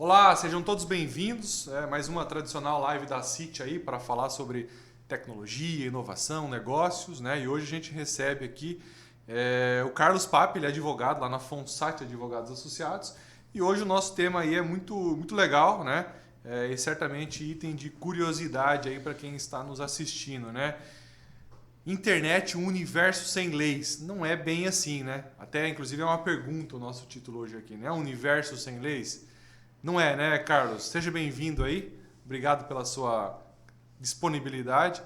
Olá, sejam todos bem-vindos. Mais uma tradicional live da CIT aí para falar sobre tecnologia, inovação, negócios, né? E hoje a gente recebe aqui o Carlos Pape, ele é advogado lá na Fonsat Advogados Associados. E hoje o nosso tema aí é muito legal, né? E certamente item de curiosidade aí para quem está nos assistindo, né? Internet, um universo sem leis. Não é bem assim, né? Até, inclusive, é uma pergunta o nosso título hoje aqui, né? Um universo sem leis? Não é, né, Carlos? Seja bem-vindo aí. Obrigado pela sua disponibilidade.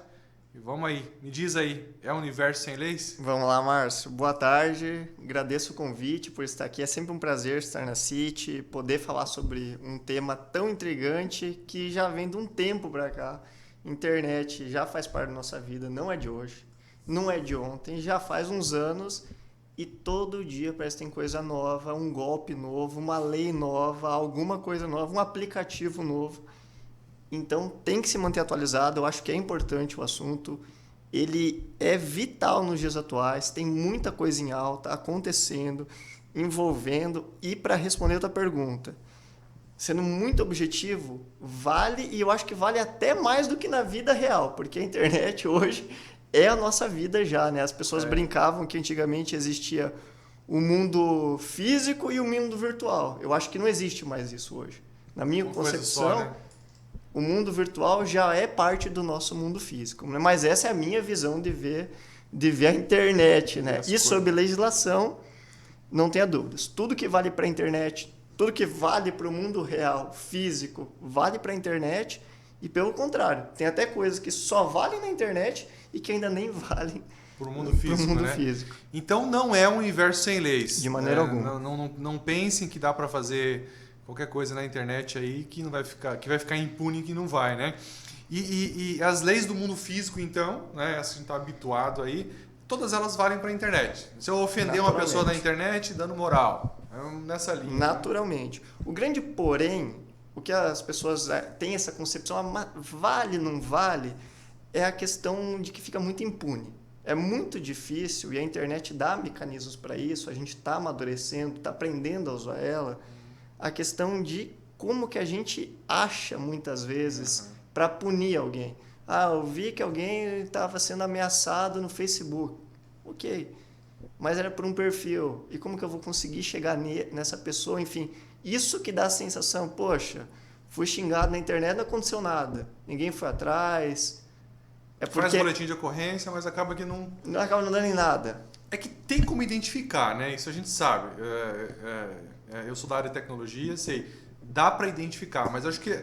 E vamos aí, me diz aí, é um universo sem leis? Vamos lá, Márcio. Boa tarde. Agradeço o convite por estar aqui. É sempre um prazer estar na City, poder falar sobre um tema tão intrigante que já vem de um tempo para cá. Internet já faz parte da nossa vida, não é de hoje, não é de ontem, já faz uns anos e todo dia parece que tem coisa nova, um golpe novo, uma lei nova, alguma coisa nova, um aplicativo novo. Então tem que se manter atualizado, eu acho que é importante o assunto. Ele é vital nos dias atuais, tem muita coisa em alta acontecendo, envolvendo. E para responder outra pergunta, sendo muito objetivo, vale, e eu acho que vale até mais do que na vida real, porque a internet hoje é a nossa vida já, né? As pessoas brincavam que antigamente existia o mundo físico e o mundo virtual. Eu acho que não existe mais isso hoje. Na minha concepção, Só, né? o mundo virtual já é parte do nosso mundo físico, né? Mas essa é a minha visão de ver a internet, né? E sobre legislação, não tenha dúvidas. Tudo que vale para a internet, tudo que vale para o mundo real, físico, vale para a internet. E pelo contrário, tem até coisas que só valem na internet e que ainda nem valem Para o mundo físico, né? físico. Então não é um universo sem leis. De maneira alguma. Não pensem que dá para fazer qualquer coisa na internet aí que não vai ficar, que vai ficar impune e que não vai, né? E as leis do mundo físico, então, né? Assim, está habituado aí, todas elas valem para a internet. Se eu ofender uma pessoa na internet, dando moral. É nessa linha. Naturalmente. Né? O grande porém, o que as pessoas têm essa concepção, vale, não vale, é a questão de que fica muito impune. É muito difícil e a internet dá mecanismos para isso, a gente está amadurecendo, está aprendendo a usar ela. A questão de como que a gente acha muitas vezes para punir alguém. Ah, eu vi que alguém estava sendo ameaçado no Facebook. Ok, mas era por um perfil. E como que eu vou conseguir chegar nessa pessoa? Enfim, isso que dá a sensação, poxa, fui xingado na internet, não aconteceu nada. Ninguém foi atrás. Faz boletim de ocorrência, mas acaba que não... Não acaba não dando em nada. É que tem como identificar, né? Isso a gente sabe. Eu sou da área de tecnologia, sei. Dá para identificar, mas acho que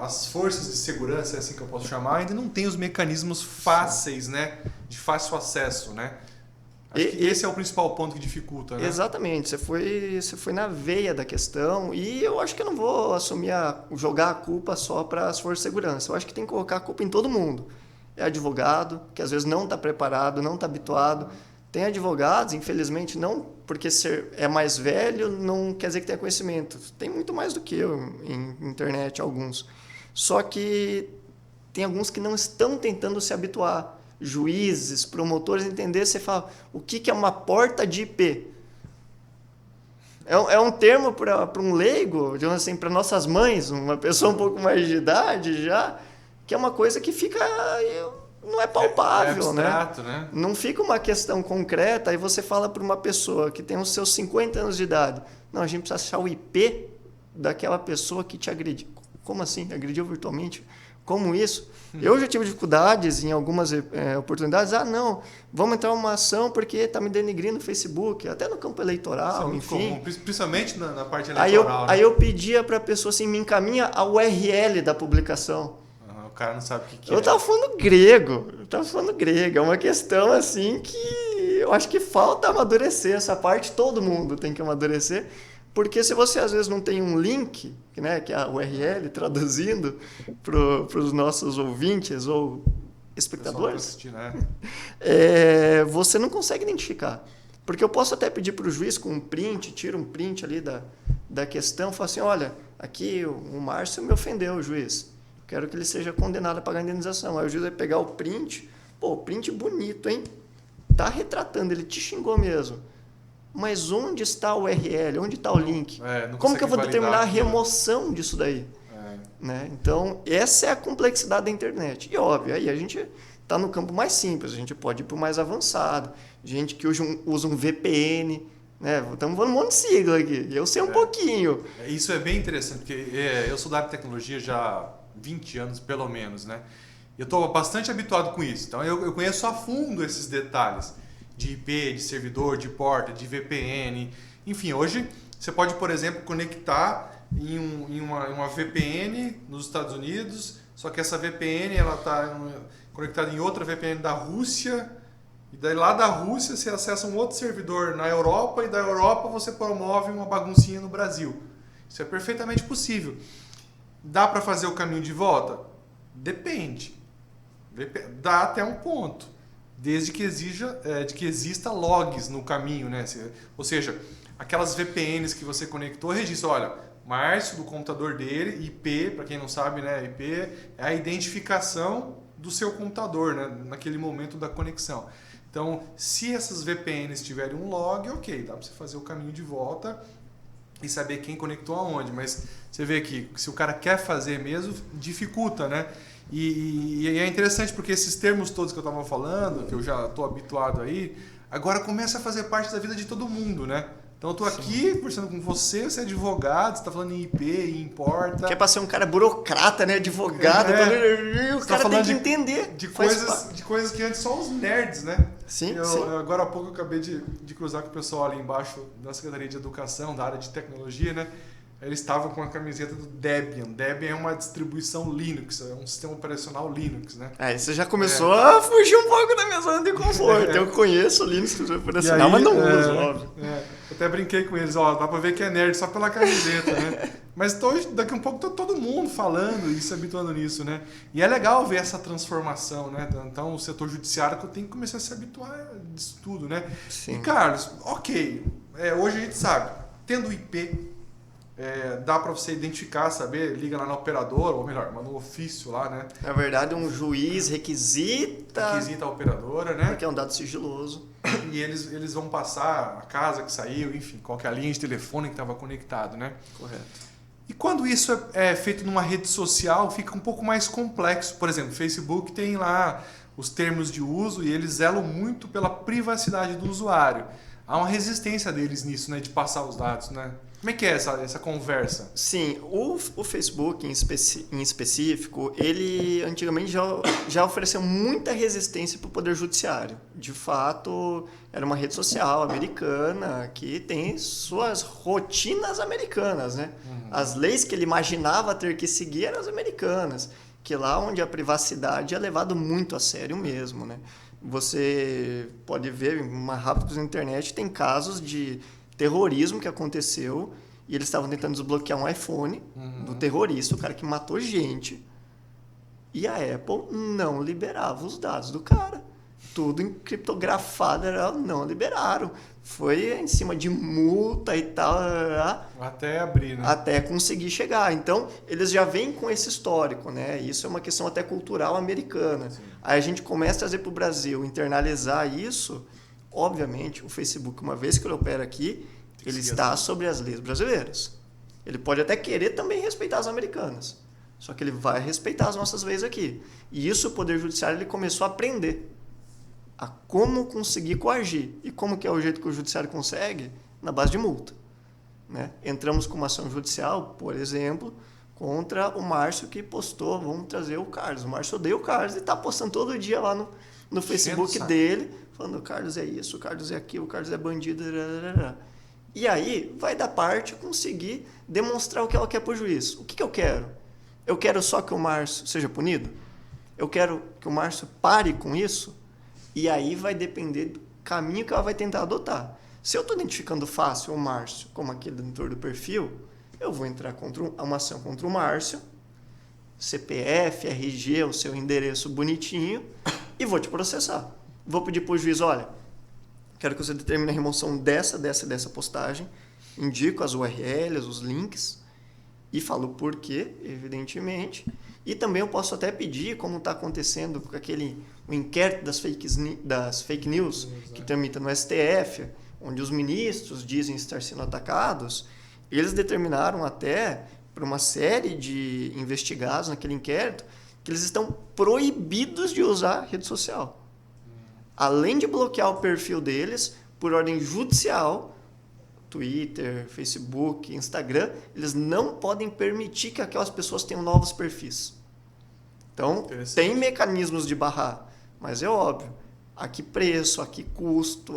as forças de segurança, é assim que eu posso chamar, ainda não tem os mecanismos fáceis, né? De fácil acesso, né? Acho que esse é o principal ponto que dificulta, né? Exatamente, você foi na veia da questão e eu acho que eu não vou jogar a culpa só para as forças de segurança. Eu acho que tem que colocar a culpa em todo mundo. É advogado, que às vezes não está preparado, não está habituado. Tem advogados, infelizmente, não porque é mais velho, não quer dizer que tenha conhecimento. Tem muito mais do que eu em internet, alguns. Só que tem alguns que não estão tentando se habituar. Juízes, promotores, entender, você fala, o que é uma porta de IP? É um termo para um leigo, digamos assim, para nossas mães, uma pessoa um pouco mais de idade já, que é uma coisa que fica, não é palpável, abstrato, né? Não fica uma questão concreta, aí você fala para uma pessoa que tem os seus 50 anos de idade, não, a gente precisa achar o IP daquela pessoa que te agrediu. Como assim? Agrediu virtualmente? Como isso? Eu já tive dificuldades em algumas oportunidades. Ah, não, vamos entrar uma ação porque está me denigrindo no Facebook, até no campo eleitoral, isso é enfim. Comum, principalmente na parte eleitoral. Aí eu pedia para a pessoa assim, me encaminha a URL da publicação. O cara não sabe o que eu estava falando grego. É uma questão assim que eu acho que falta amadurecer essa parte, todo mundo tem que amadurecer. Porque se você às vezes não tem um link, né, que é a URL, traduzindo para os nossos ouvintes ou espectadores, assistir, né? você não consegue identificar. Porque eu posso até pedir para o juiz com um print, tira um print ali da questão, fala assim, olha, aqui o Márcio me ofendeu, juiz. Quero que ele seja condenado a pagar a indenização. Aí o juiz vai pegar o print, pô, print bonito, hein? Tá retratando, ele te xingou mesmo. Mas onde está o URL? Onde está o link? Não Como que eu vou determinar a aquilo. remoção disso daí? Né? Então, essa é a complexidade da internet. E óbvio, aí a gente está no campo mais simples, a gente pode ir para o mais avançado. Gente que usa um VPN, né? Estamos falando um monte de sigla aqui, eu sei um pouquinho. Isso é bem interessante, porque eu sou da área de tecnologia já há 20 anos, pelo menos, né? Eu estou bastante habituado com isso, então eu conheço a fundo esses detalhes de IP, de servidor, de porta, de VPN. Enfim, hoje você pode, por exemplo, conectar em uma VPN nos Estados Unidos, só que essa VPN está conectada em outra VPN da Rússia, e daí lá da Rússia você acessa um outro servidor na Europa, e da Europa você promove uma baguncinha no Brasil. Isso é perfeitamente possível. Dá para fazer o caminho de volta? Depende. Dá até um ponto, desde que exista logs no caminho, né? Ou seja, aquelas VPNs que você conectou, registra, olha, Márcio, do computador dele, IP, para quem não sabe, né? IP é a identificação do seu computador, né? Naquele momento da conexão. Então, se essas VPNs tiverem um log, ok, dá para você fazer o caminho de volta e saber quem conectou aonde. Mas você vê que se o cara quer fazer mesmo, dificulta, né? E é interessante porque esses termos todos que eu estava falando, que eu já estou habituado aí, agora começa a fazer parte da vida de todo mundo, né? Então eu estou aqui conversando com você é advogado, você está falando em IP, em porta. Quer para ser um cara burocrata, né? Advogado, o cara tem que entender. De coisas que antes só os nerds, né? Sim. Agora há pouco eu acabei de cruzar com o pessoal ali embaixo da Secretaria de Educação, da área de tecnologia, né? Eles estavam com a camiseta do Debian. Debian é uma distribuição Linux, é um sistema operacional Linux, né? Aí você já começou a fugir um pouco da minha zona de conforto. Eu conheço o Linux operacional, mas não uso, óbvio. Eu até brinquei com eles, dá pra ver que é nerd só pela camiseta, né? Mas daqui a um pouco tá todo mundo falando e se habituando nisso, né? E é legal ver essa transformação, né? Então o setor judiciário tem que começar a se habituar disso tudo, né? Sim. E Carlos, ok, hoje a gente sabe, tendo IP, dá para você identificar, saber, liga lá na operadora, ou melhor, manda um ofício lá, né? Na verdade, um juiz requisita a operadora, né? Porque é um dado sigiloso. E eles vão passar a casa que saiu, enfim, qual que é a linha de telefone que estava conectado, né? Correto. E quando isso é feito numa rede social, fica um pouco mais complexo. Por exemplo, o Facebook tem lá os termos de uso e eles zelam muito pela privacidade do usuário. Há uma resistência deles nisso, né? De passar os dados, né? Como é que é essa conversa? Sim, o Facebook em específico, ele antigamente já ofereceu muita resistência para o Poder Judiciário. De fato, era uma rede social americana que tem suas rotinas americanas, né? Uhum. As leis que ele imaginava ter que seguir eram as americanas, que lá onde a privacidade é levado muito a sério mesmo, né? Você pode ver, uma rápida na internet, tem casos de terrorismo que aconteceu e eles estavam tentando desbloquear um iPhone do terrorista, o cara que matou gente, e a Apple não liberava os dados do cara. Tudo criptografado, não liberaram. Foi em cima de multa e tal. Até abrir, né? Até conseguir chegar. Então, eles já vêm com esse histórico, né? Isso é uma questão até cultural americana. Sim. Aí a gente começa a trazer para o Brasil, internalizar isso. Obviamente, o Facebook, uma vez que ele opera aqui, ele está sobre as leis brasileiras. Ele pode até querer também respeitar as americanas. Só que ele vai respeitar as nossas leis aqui. E isso o Poder Judiciário ele começou a aprender a como conseguir coagir. E como que é o jeito que o Judiciário consegue? Na base de multa. Né? Entramos com uma ação judicial, por exemplo, contra o Márcio que postou, vamos trazer o Carlos. O Márcio odeia o Carlos e está postando todo dia lá no Facebook dele, falando o Carlos é isso, o Carlos é aquilo, o Carlos é bandido. E aí vai da parte conseguir demonstrar o que ela quer para o juiz. O que eu quero? Eu quero só que o Márcio seja punido? Eu quero que o Márcio pare com isso? E aí vai depender do caminho que ela vai tentar adotar. Se eu estou identificando fácil o Márcio como aquele detentor do perfil, eu vou entrar contra uma ação contra o Márcio, CPF, RG, o seu endereço bonitinho, e vou te processar. Vou pedir para o juiz, olha, quero que você determine a remoção dessa postagem, indico as URLs, os links, e falo o porquê, evidentemente. E também eu posso até pedir, como está acontecendo com o inquérito das fake news, que tramita no STF, onde os ministros dizem estar sendo atacados, eles determinaram até, por uma série de investigados naquele inquérito, que eles estão proibidos de usar rede social. Além de bloquear o perfil deles, por ordem judicial, Twitter, Facebook, Instagram, eles não podem permitir que aquelas pessoas tenham novos perfis. Então, tem mecanismos de barrar, mas é óbvio. A que preço, a que custo,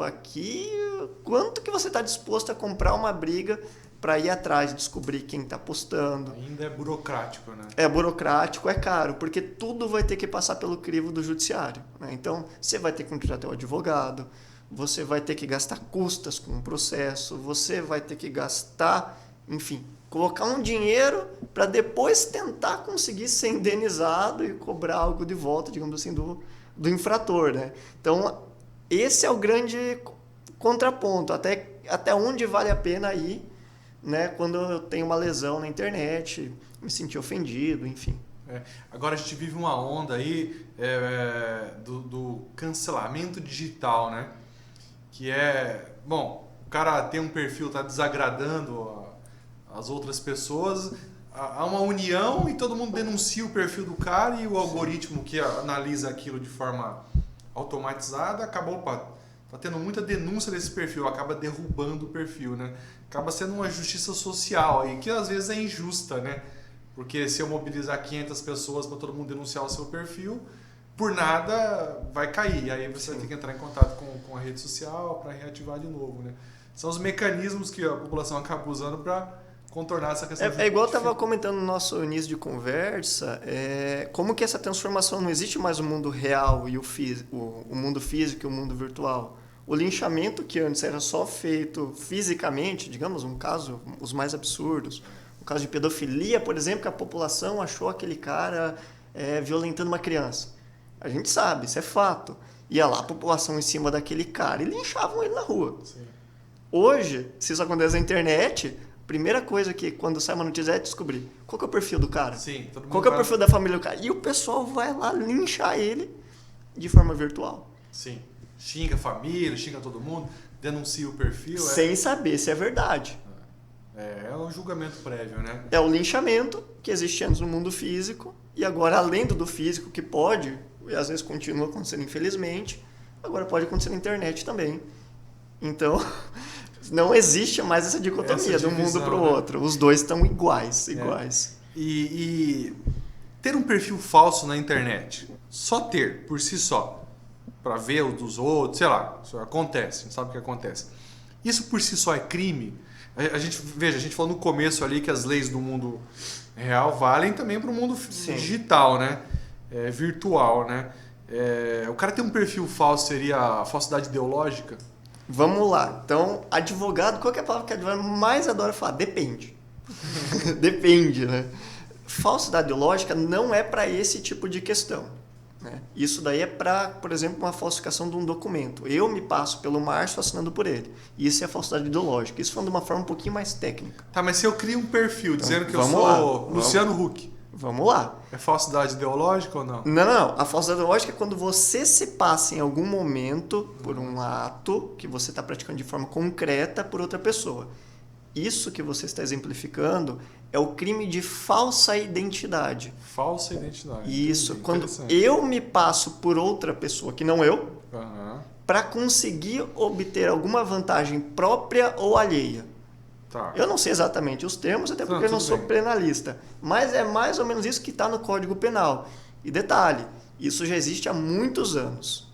quanto que você está disposto a comprar uma briga para ir atrás e descobrir quem está postando. Ainda é burocrático, né? É burocrático, é caro, porque tudo vai ter que passar pelo crivo do judiciário, né? Então, você vai ter que contratar o advogado, você vai ter que gastar custas com o processo, você vai ter que gastar, enfim, colocar um dinheiro para depois tentar conseguir ser indenizado e cobrar algo de volta, digamos assim, do infrator, né? Então, esse é o grande contraponto, até onde vale a pena ir, né, quando eu tenho uma lesão na internet, me sentir ofendido, enfim. Agora a gente vive uma onda aí do cancelamento digital, né? Que bom, o cara tem um perfil, tá desagradando as outras pessoas, há uma união e todo mundo denuncia o perfil do cara e o algoritmo que analisa aquilo de forma automatizada acabou, tá tendo muita denúncia desse perfil, acaba derrubando o perfil, né? Acaba sendo uma justiça social aí, que às vezes é injusta, né? Porque se eu mobilizar 500 pessoas para todo mundo denunciar o seu perfil, por nada vai cair. Aí você vai ter que entrar em contato com a rede social para reativar de novo, né? São os mecanismos que a população acaba usando para contornar essa questão. É igual eu estava comentando no nosso início de conversa, como que essa transformação não existe mais o mundo real e o mundo físico e o mundo virtual. O linchamento que antes era só feito fisicamente, digamos, um caso, os mais absurdos, o caso de pedofilia, por exemplo, que a população achou aquele cara violentando uma criança. A gente sabe, isso é fato. Ia lá a população em cima daquele cara e linchavam ele na rua. Sim. Hoje, se isso acontece na internet, a primeira coisa que quando sai uma notícia é descobrir qual que é o perfil do cara. Sim, todo mundo qual que é o perfil da família do cara. E o pessoal vai lá linchar ele de forma virtual. Sim. Xinga a família, xinga todo mundo, denuncia o perfil. Sem saber se é verdade. É um julgamento prévio, né? É o linchamento que existia antes no mundo físico e agora, além do físico, que pode, e às vezes continua acontecendo infelizmente, agora pode acontecer na internet também. Então, não existe mais essa dicotomia de um mundo para o outro. Os dois estão iguais. E ter um perfil falso na internet, só ter, por si só, para ver o dos outros, sei lá, isso acontece, a gente sabe o que acontece. Isso por si só é crime? A gente falou no começo ali que as leis do mundo real valem também para o mundo digital, né? Virtual, né? O cara ter um perfil falso seria a falsidade ideológica? Vamos lá. Então, advogado, qual que é a palavra que advogado mais adora falar? Depende. Depende, né? Falsidade ideológica não é para esse tipo de questão. Né? Isso daí é para, por exemplo, uma falsificação de um documento. Eu me passo pelo Márcio assinando por ele. Isso é falsidade ideológica. Isso falando de uma forma um pouquinho mais técnica. Tá, mas se eu crio um perfil dizendo que eu sou Luciano Huck, vamos lá. É falsidade ideológica ou não? Não. A falsidade ideológica é quando você se passa em algum momento por um ato que você está praticando de forma concreta por outra pessoa. Isso que você está exemplificando é o crime de falsa identidade. Falsa identidade. Isso. Entendi. Quando eu me passo por outra pessoa que não eu, para conseguir obter alguma vantagem própria ou alheia. Tá. Eu não sei exatamente os termos, até porque eu não sou penalista. Mas é mais ou menos isso que está no Código Penal. E detalhe, isso já existe há muitos anos.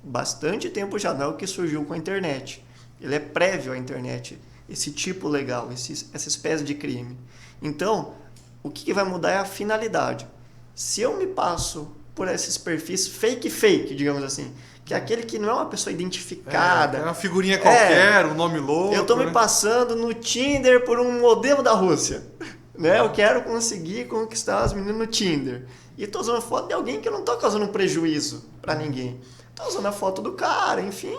Bastante tempo já, não é o que surgiu com a internet. Ele é prévio à internet. Esse tipo legal, essa espécie de crime. Então, o que vai mudar é a finalidade. Se eu me passo por esses perfis fake, digamos assim, que é aquele que não é uma pessoa identificada. É uma figurinha qualquer, um nome louco. Eu estou me passando no Tinder por um modelo da Rússia. Né? Eu quero conseguir conquistar as meninas no Tinder. E estou usando a foto de alguém que eu não estou causando um prejuízo para ninguém. Estou usando a foto do cara, enfim,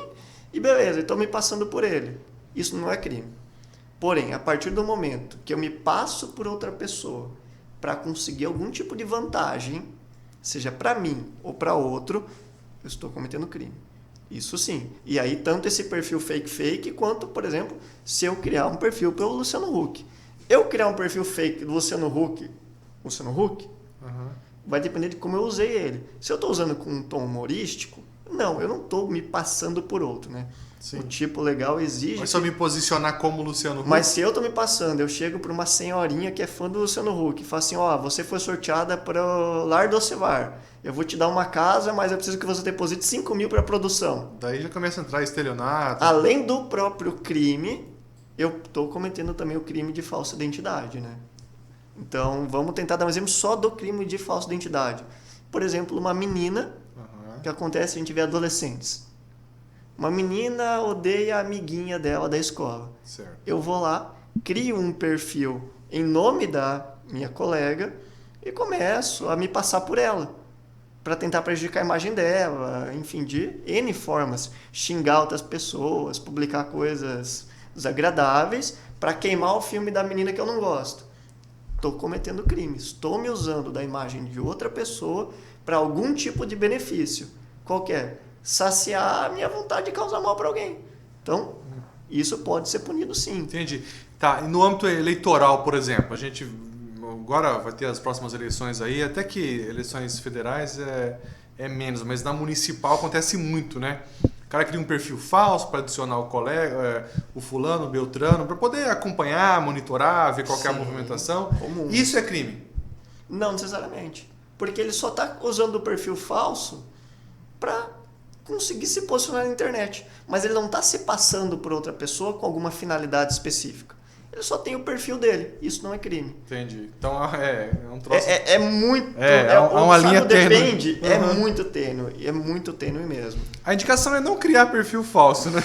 e beleza, estou me passando por ele. Isso não é crime. Porém, a partir do momento que eu me passo por outra pessoa para conseguir algum tipo de vantagem, seja para mim ou para outro, eu estou cometendo crime. Isso sim. E aí, tanto esse perfil fake, quanto, por exemplo, se eu criar um perfil pelo Luciano Huck. Eu criar um perfil fake do Luciano Huck, vai depender de como eu usei ele. Se eu estou usando com um tom humorístico, não, eu não estou me passando por outro, né? Sim. O tipo legal exige... Mas se eu me posicionar como Luciano Huck... Mas se eu tô me passando, eu chego para uma senhorinha que é fã do Luciano Huck e falo assim, você foi sorteada para o Lar do Ocevar. Eu vou te dar uma casa, mas eu preciso que você deposite 5 mil para a produção. Daí já começa a entrar estelionato. Além do próprio crime, eu estou cometendo também o crime de falsa identidade, né? Então, vamos tentar dar um exemplo só do crime de falsa identidade. Por exemplo, uma menina, que acontece, a gente vê adolescentes. Uma menina odeia a amiguinha dela da escola. Certo. Eu vou lá, crio um perfil em nome da minha colega e começo a me passar por ela, para tentar prejudicar a imagem dela, enfim, de N formas. Xingar outras pessoas, publicar coisas desagradáveis, para queimar o filme da menina que eu não gosto. Estou cometendo crime, estou me usando da imagem de outra pessoa para algum tipo de benefício. Qualquer. Saciar a minha vontade de causar mal para alguém. Então, isso pode ser punido sim. Entendi. Tá, e no âmbito eleitoral, por exemplo, a gente agora vai ter as próximas eleições aí, até que eleições federais é menos, mas na municipal acontece muito, né? O cara cria um perfil falso para adicionar o colega, o fulano, o beltrano, para poder acompanhar, monitorar, ver qual é a movimentação. Comum. Isso é crime? Não necessariamente. Porque ele só está usando o perfil falso para conseguir se posicionar na internet. Mas ele não está se passando por outra pessoa com alguma finalidade específica. Ele só tem o perfil dele. Isso não é crime. Entendi. Então é um troço... É muito... uma linha tênue. Depende. É muito tênue. É muito tênue mesmo. A indicação é não criar perfil falso, né?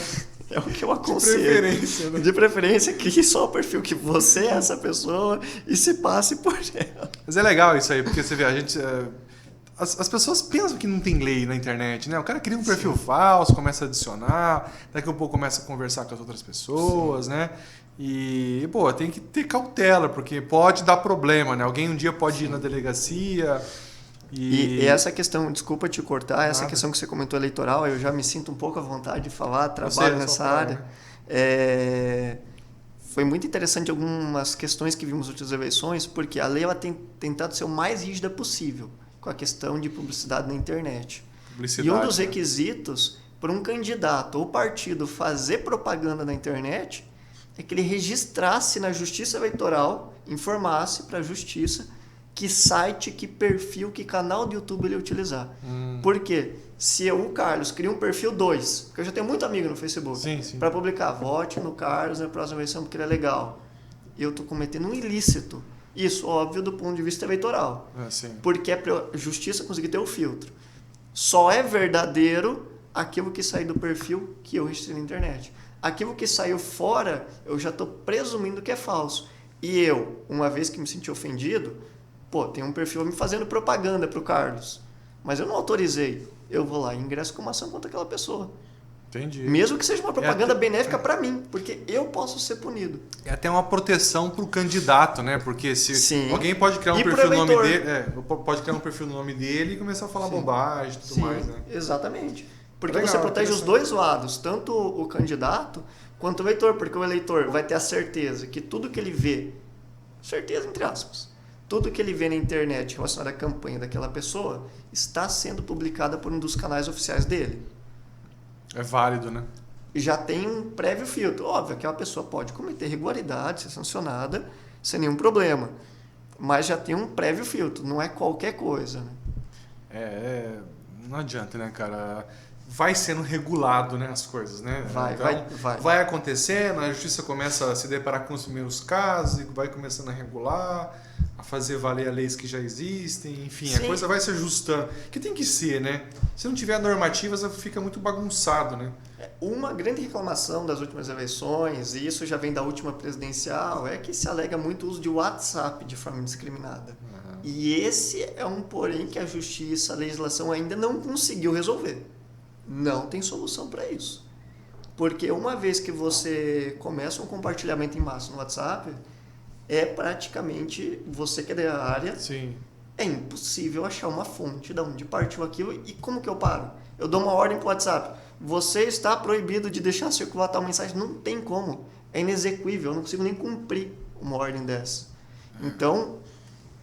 É o que eu aconselho. De preferência, né? De preferência, crie só o perfil que você é essa pessoa e se passe por ela. Mas é legal isso aí, porque você vê, a gente... As pessoas pensam que não tem lei na internet, né? O cara cria um perfil falso, começa a adicionar, daqui a um pouco começa a conversar com as outras pessoas, né? E, tem que ter cautela, porque pode dar problema, né? Alguém um dia pode ir na delegacia e essa questão, desculpa te cortar, essa questão que você comentou eleitoral, eu já me sinto um pouco à vontade de falar, trabalho nessa área. Foi muito interessante algumas questões que vimos nas últimas eleições, porque a lei ela tem tentado ser o mais rígida possível com a questão de publicidade na internet. E um dos requisitos para um candidato ou partido fazer propaganda na internet é que ele registrasse na Justiça Eleitoral, informasse para a Justiça que site, que perfil, que canal do YouTube ele utilizar. Por quê? Se o Carlos cria um perfil 2, porque eu já tenho muito amigo no Facebook, para publicar, vote no Carlos na próxima eleição porque ele é legal. Eu estou cometendo um ilícito. Isso, óbvio, do ponto de vista eleitoral. Porque é para a justiça conseguir ter o filtro. Só é verdadeiro aquilo que sair do perfil que eu registrei na internet. Aquilo que saiu fora, eu já estou presumindo que é falso. E eu, uma vez que me senti ofendido, tem um perfil me fazendo propaganda para o Carlos. Mas eu não autorizei. Eu vou lá e ingresso com uma ação contra aquela pessoa. Entendi. Mesmo que seja uma propaganda benéfica para mim, porque eu posso ser punido. É até uma proteção para o candidato, né? Porque se alguém pode criar um perfil no nome dele, pode criar um perfil no nome dele e começar a falar bobagem e tudo mais, né? Exatamente. Porque você protege os dois lados, tanto o candidato quanto o eleitor, porque o eleitor vai ter a certeza que tudo que ele vê, certeza entre aspas, tudo que ele vê na internet relacionado à campanha daquela pessoa está sendo publicado por um dos canais oficiais dele. É válido, né? E já tem um prévio filtro. Óbvio, aquela pessoa pode cometer irregularidade, ser sancionada, sem nenhum problema. Mas já tem um prévio filtro, não é qualquer coisa, né? Não adianta, né, cara? Vai sendo regulado, né, as coisas, né? Vai acontecendo, a justiça começa a se deparar com os primeiros casos e vai começando a regular, a fazer valer as leis que já existem, enfim, a coisa vai se ajustando. Que tem que ser, né? Se não tiver normativas, fica muito bagunçado, né? Uma grande reclamação das últimas eleições, e isso já vem da última presidencial, é que se alega muito o uso de WhatsApp de forma indiscriminada. E esse é um porém que a justiça, a legislação ainda não conseguiu resolver. Não tem solução para isso. Porque uma vez que você começa um compartilhamento em massa no WhatsApp, é praticamente, você que é da área, é impossível achar uma fonte de onde partiu aquilo e como que eu paro. Eu dou uma ordem para o WhatsApp, você está proibido de deixar circular tal mensagem. Não tem como. É inexequível. Eu não consigo nem cumprir uma ordem dessa. Então,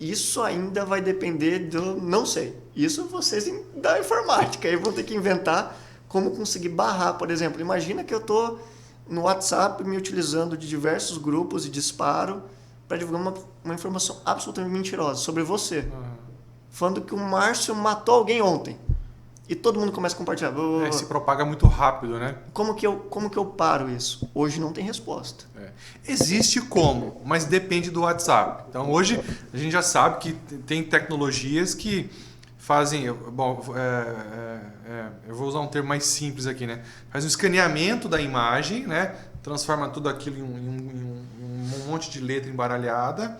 isso ainda vai depender do... Não sei. Isso vocês da informática. Aí vão ter que inventar como conseguir barrar. Por exemplo, imagina que eu estou no WhatsApp me utilizando de diversos grupos e disparo para divulgar uma informação absolutamente mentirosa sobre você. Falando que o Márcio matou alguém ontem. E todo mundo começa a compartilhar. Se propaga muito rápido, né? Como que eu paro isso? Hoje não tem resposta. Existe como, mas depende do WhatsApp. Então, hoje, a gente já sabe que tem tecnologias que fazem... Bom, eu vou usar um termo mais simples aqui, né? Faz um escaneamento da imagem, né? Transforma tudo aquilo em um monte de letra embaralhada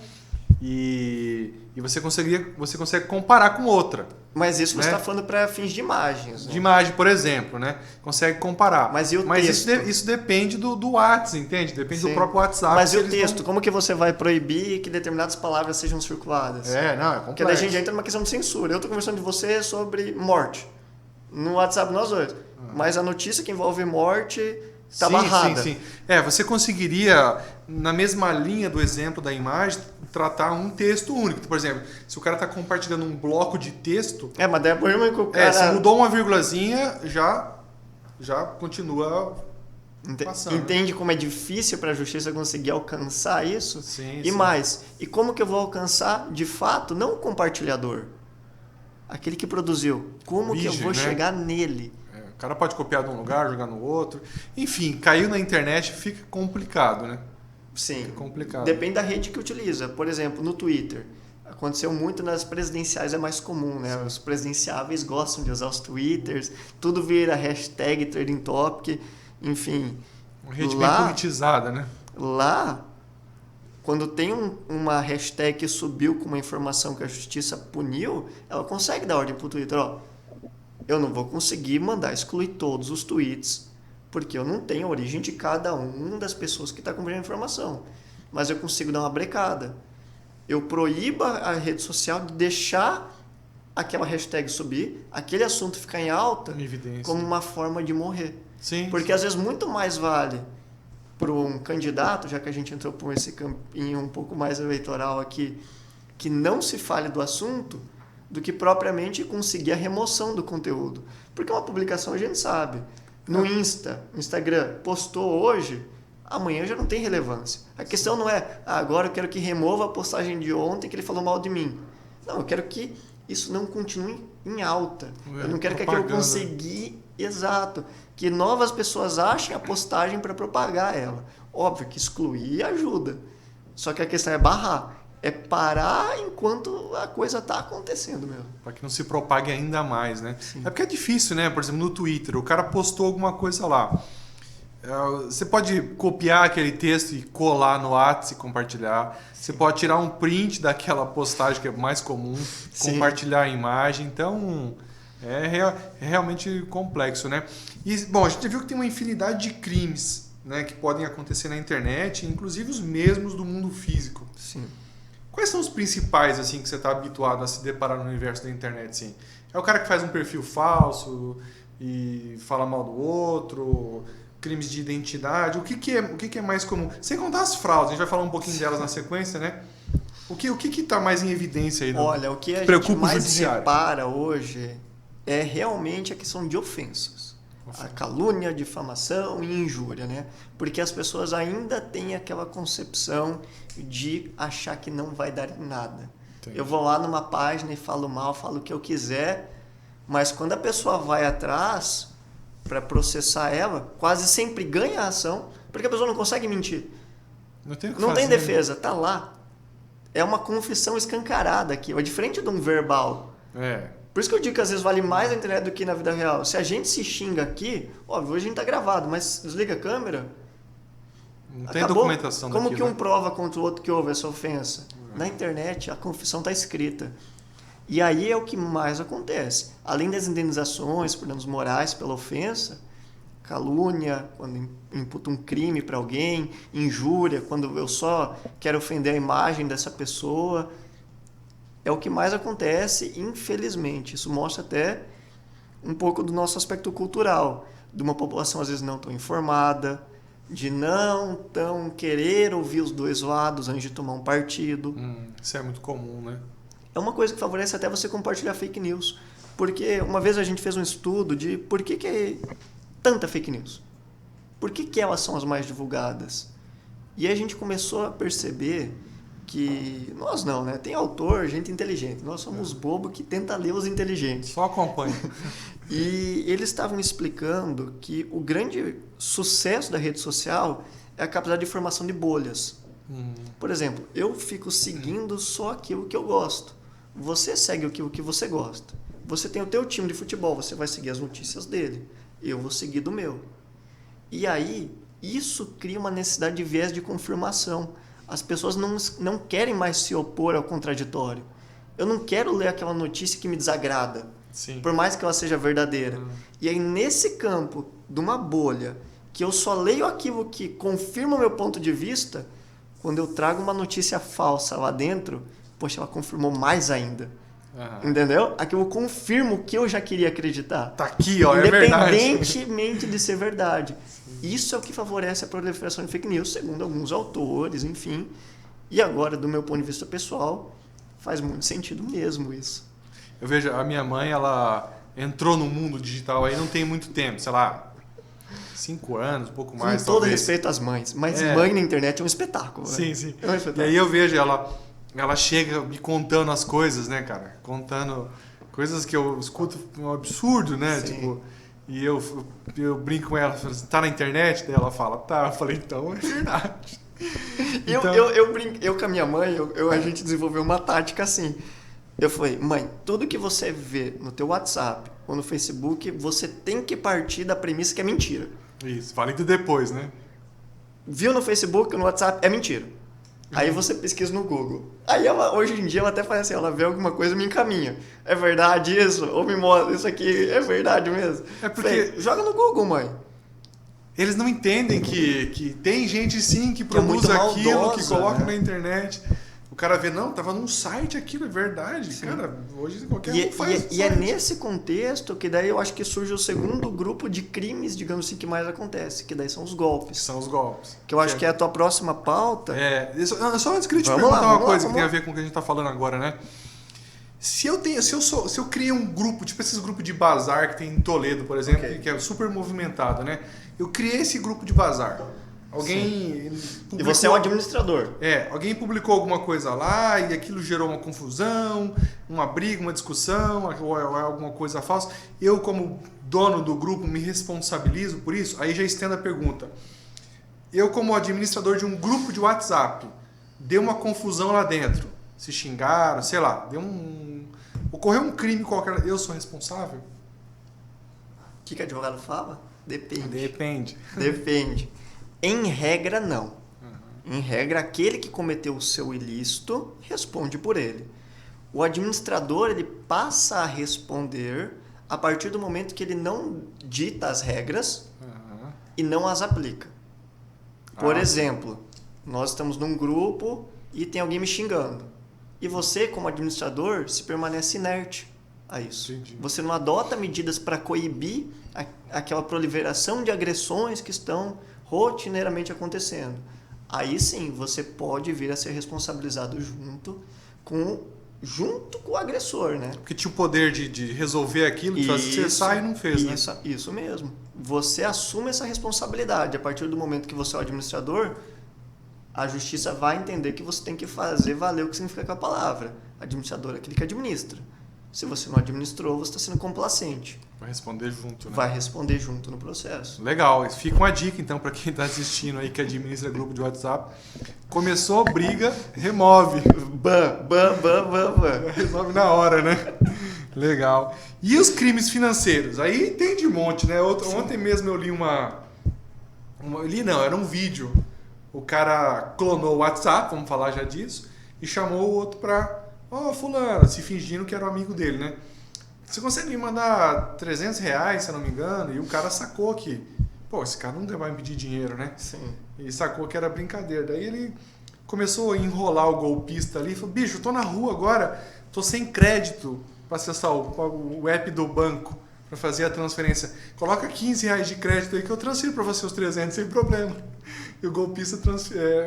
e você consegue comparar com outra. Mas isso né? você está falando para fins de imagens. Né? De imagem, por exemplo, né? Consegue comparar. Mas e o texto? Isso depende do WhatsApp, entende? Depende do próprio WhatsApp. Mas e o texto? Como que você vai proibir que determinadas palavras sejam circuladas? É complexo. Porque daí a gente já entra numa questão de censura. Eu estou conversando com você sobre morte. No WhatsApp nós dois. Mas a notícia que envolve morte está barrada. Sim. Você conseguiria, na mesma linha do exemplo da imagem, tratar um texto único. Por exemplo, se o cara está compartilhando um bloco de texto... mas daí é problema que o cara... se mudou uma vírgulazinha, já continua passando. Entende como é difícil para a justiça conseguir alcançar isso? Sim. Mais, e como que eu vou alcançar, de fato, não o compartilhador, aquele que produziu. Como que eu vou chegar nele? O cara pode copiar de um lugar, jogar no outro. Enfim, caiu na internet, fica complicado, né? Sim. Fica complicado. Depende da rede que utiliza. Por exemplo, no Twitter. Aconteceu muito nas presidenciais, é mais comum, né? Os presidenciáveis gostam de usar os Twitters, tudo vira hashtag, trending topic, enfim. Uma rede bem politizada, né? Lá, quando tem uma hashtag que subiu com uma informação que a justiça puniu, ela consegue dar ordem pro Twitter, eu não vou conseguir mandar excluir todos os tweets, porque eu não tenho a origem de cada uma das pessoas que está compartilhando a informação. Mas eu consigo dar uma brecada. Eu proíbo a rede social de deixar aquela hashtag subir, aquele assunto ficar em alta, como uma forma de morrer. Porque às vezes muito mais vale para um candidato, já que a gente entrou por esse campinho um pouco mais eleitoral aqui, que não se fale do assunto, do que propriamente conseguir a remoção do conteúdo. Porque uma publicação a gente sabe. No Instagram, postou hoje, amanhã já não tem relevância. A questão não é, agora eu quero que remova a postagem de ontem que ele falou mal de mim. Não, eu quero que isso não continue em alta. Eu não quero que aquilo consiga... Exato. Que novas pessoas achem a postagem para propagar ela. Óbvio que excluir ajuda. Só que a questão é barrar. É parar enquanto a coisa está acontecendo mesmo. Para que não se propague ainda mais, né? Sim. É porque é difícil, né? Por exemplo, no Twitter, o cara postou alguma coisa lá. Você pode copiar aquele texto e colar no WhatsApp e compartilhar. Você pode tirar um print daquela postagem que é mais comum, compartilhar a imagem. Então, é realmente complexo, né? E, bom, a gente viu que tem uma infinidade de crimes, né, que podem acontecer na internet, inclusive os mesmos do mundo físico. Sim. Quais são os principais, assim, que você está habituado a se deparar no universo da internet, assim? É o cara que faz um perfil falso e fala mal do outro, crimes de identidade, o que é mais comum? Sem contar as fraudes, a gente vai falar um pouquinho delas na sequência, né? O que está mais em evidência aí? Olha, o que a gente mais repara hoje é realmente a questão de ofensas. A calúnia, difamação e injúria, né? Porque as pessoas ainda têm aquela concepção de achar que não vai dar em nada. Entendi. Eu vou lá numa página e falo mal, falo o que eu quiser, mas quando a pessoa vai atrás para processar ela, quase sempre ganha a ação, porque a pessoa não consegue mentir. Não tem defesa, tá lá. É uma confissão escancarada aqui, é diferente de um verbal. Por isso que eu digo que às vezes vale mais na internet do que na vida real. Se a gente se xinga aqui, óbvio, hoje a gente tá gravado, mas desliga a câmera. Não tem documentação Como daquilo, que um prova contra o outro que houve essa ofensa? Na internet, a confissão tá escrita. E aí é o que mais acontece. Além das indenizações por danos morais pela ofensa, calúnia, quando imputa um crime para alguém, injúria, quando eu só quero ofender a imagem dessa pessoa... É o que mais acontece, infelizmente. Isso mostra até um pouco do nosso aspecto cultural. de uma população às vezes não tão informada, de não tão querer ouvir os dois lados antes de tomar um partido. Isso é muito comum, né? É uma coisa que favorece até você compartilhar fake news. Porque uma vez a gente fez um estudo de por que é tanta fake news. Por que elas são as mais divulgadas? E a gente começou a perceber que nós não, né? Tem autor, gente inteligente. Nós somos bobos que tenta ler os inteligentes. Só acompanha. E eles estavam explicando que o grande sucesso da rede social é a capacidade de formação de bolhas. Por exemplo, eu fico seguindo só aquilo que eu gosto. Você segue aquilo que você gosta. Você tem o teu time de futebol, você vai seguir as notícias dele. Eu vou seguir do meu. E aí, isso cria uma necessidade de viés de confirmação. As pessoas não querem mais se opor ao contraditório. Eu não quero ler aquela notícia que me desagrada, Sim. por mais que ela seja verdadeira. E aí, nesse campo de uma bolha, que eu só leio aquilo que confirma o meu ponto de vista, quando eu trago uma notícia falsa lá dentro, poxa, ela confirmou mais ainda. Entendeu? Aquilo confirma o que eu já queria acreditar. Tá aqui, ó, é verdade. Independentemente de ser verdade. Isso é o que favorece a proliferação de fake news, segundo alguns autores, enfim. E agora, do meu ponto de vista pessoal, faz muito sentido mesmo isso. Eu vejo, a minha mãe, ela entrou no mundo digital aí não tem muito tempo, sei lá, 5 anos, um pouco mais. Com todo talvez. respeito às mães, mas mãe na internet é um espetáculo. Sim, né? sim. É um espetáculo. E aí eu vejo ela chega me contando as coisas, né, cara? Contando coisas que eu escuto um absurdo, né? Sim. Tipo, e eu brinco com ela, falo assim, tá na internet? Daí ela fala, tá. Eu falei, então é verdade. Então... Eu com a minha mãe, a gente desenvolveu uma tática assim. Eu falei, mãe, tudo que você vê no teu WhatsApp ou no Facebook, você tem que partir da premissa que é mentira. Isso, falei do depois, né? Viu no Facebook ou no WhatsApp, é mentira. Aí você pesquisa no Google. Aí hoje em dia ela até faz assim, ela vê alguma coisa e me encaminha. É verdade isso? Ou me mostra, isso aqui é verdade mesmo? É porque... Falei, joga no Google, mãe. Eles não entendem que tem gente sim que produz é aquilo, maldosa, que coloca né? na internet. O cara vê, não, tava num site aquilo, é verdade. Sim. Cara, hoje qualquer um faz e é nesse contexto que daí eu acho que surge o segundo grupo de crimes, digamos assim, que mais acontece, que daí são os golpes. São os golpes. Que eu acho que é a tua próxima pauta. Só antes queria te perguntar uma coisa que tem a ver com o que a gente tá falando agora, né? Se eu criei um grupo, tipo esses grupos de bazar que tem em Toledo, por exemplo, que é super movimentado, né? Eu criei esse grupo de bazar. Alguém publicou... E você é o administrador. Alguém publicou alguma coisa lá e aquilo gerou uma confusão, uma briga, uma discussão, ou alguma coisa falsa. Eu, como dono do grupo, me responsabilizo por isso? Aí já estendo a pergunta. Eu, como administrador de um grupo de WhatsApp, deu uma confusão lá dentro. Se xingaram, sei lá, ocorreu um crime qualquer. Eu sou responsável? O que advogado fala? Depende. Em regra, não. Em regra, aquele que cometeu o seu ilícito responde por ele. O administrador, ele passa a responder a partir do momento que ele não dita as regras e não as aplica. Por exemplo, nós estamos num grupo e tem alguém me xingando. E você, como administrador, se permanece inerte a isso. Entendi. Você não adota medidas para coibir aquela proliferação de agressões que estão rotineiramente acontecendo. Aí sim, você pode vir a ser responsabilizado junto com o agressor, né? Porque tinha o poder de resolver aquilo, de fazer cessar e não fez, né? Isso mesmo. Você assume essa responsabilidade. A partir do momento que você é o administrador, a justiça vai entender que você tem que fazer valer o que significa aquela palavra. Administrador é aquele que administra. Se você não administrou, você está sendo complacente. Vai responder junto, né? Vai responder junto no processo. Legal. Fica uma dica, então, para quem está assistindo aí, que administra grupo de WhatsApp. Começou a briga, remove. Ban. Resolve na hora, né? Legal. E os crimes financeiros? Aí tem de monte, né? Ontem mesmo eu li era um vídeo. O cara clonou o WhatsApp, vamos falar já disso, e chamou o outro para... fulano, se fingindo que era o amigo dele, né? Você consegue me mandar R$300, se eu não me engano? E o cara sacou que... esse cara não vai me pedir dinheiro, né? Sim. E sacou que era brincadeira. Daí ele começou a enrolar o golpista ali. Falou, bicho, eu tô na rua agora, tô sem crédito para acessar o app do banco. para fazer a transferência. Coloca R$15 de crédito aí que eu transfiro para você os 300 sem problema. E o golpista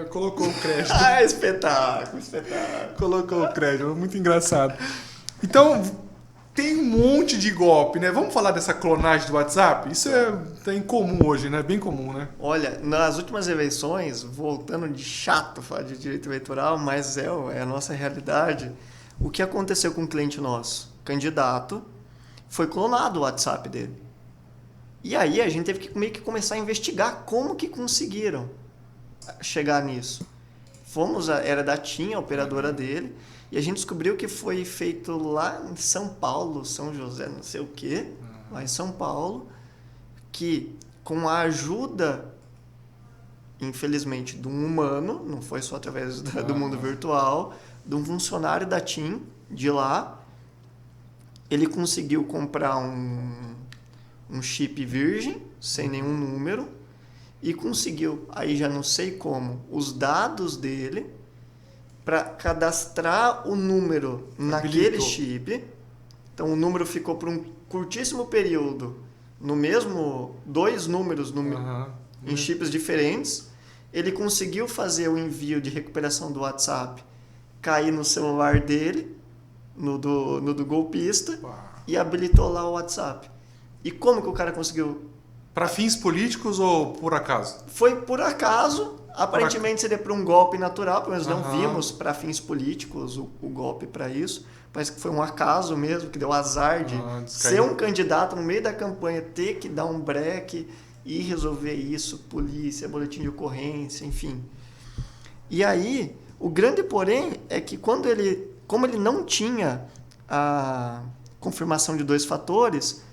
colocou o crédito. Espetáculo. Colocou o crédito, muito engraçado. Então, tem um monte de golpe, né? Vamos falar dessa clonagem do WhatsApp? Isso é incomum hoje, né? Bem comum, né? Olha, nas últimas eleições, voltando de chato falar de direito eleitoral, mas é a nossa realidade, o que aconteceu com um cliente nosso? Candidato, foi clonado o WhatsApp dele. E aí a gente teve que meio que começar a investigar como que conseguiram chegar nisso. Era da TIM, a operadora dele, e a gente descobriu que foi feito lá em São Paulo, São José, não sei o quê, lá em São Paulo, que com a ajuda, infelizmente, de um humano, não foi só através do mundo virtual, de um funcionário da TIM, de lá, ele conseguiu comprar um chip virgem, sem nenhum número, e conseguiu, aí já não sei como, os dados dele para cadastrar o número naquele chip. Então o número ficou por um curtíssimo período no mesmo, 2 números em chips diferentes. Ele conseguiu fazer o envio de recuperação do WhatsApp cair no celular dele, no do golpista, e habilitou lá o WhatsApp. E como que o cara conseguiu? Para fins políticos ou por acaso? Foi por acaso. Aparentemente seria para um golpe natural, pelo menos não vimos para fins políticos o golpe para isso. Parece que foi um acaso mesmo, que deu azar de ser um candidato no meio da campanha, ter que dar um break e resolver isso, polícia, boletim de ocorrência, enfim. E aí, o grande porém é que como ele não tinha a confirmação de 2 fatores,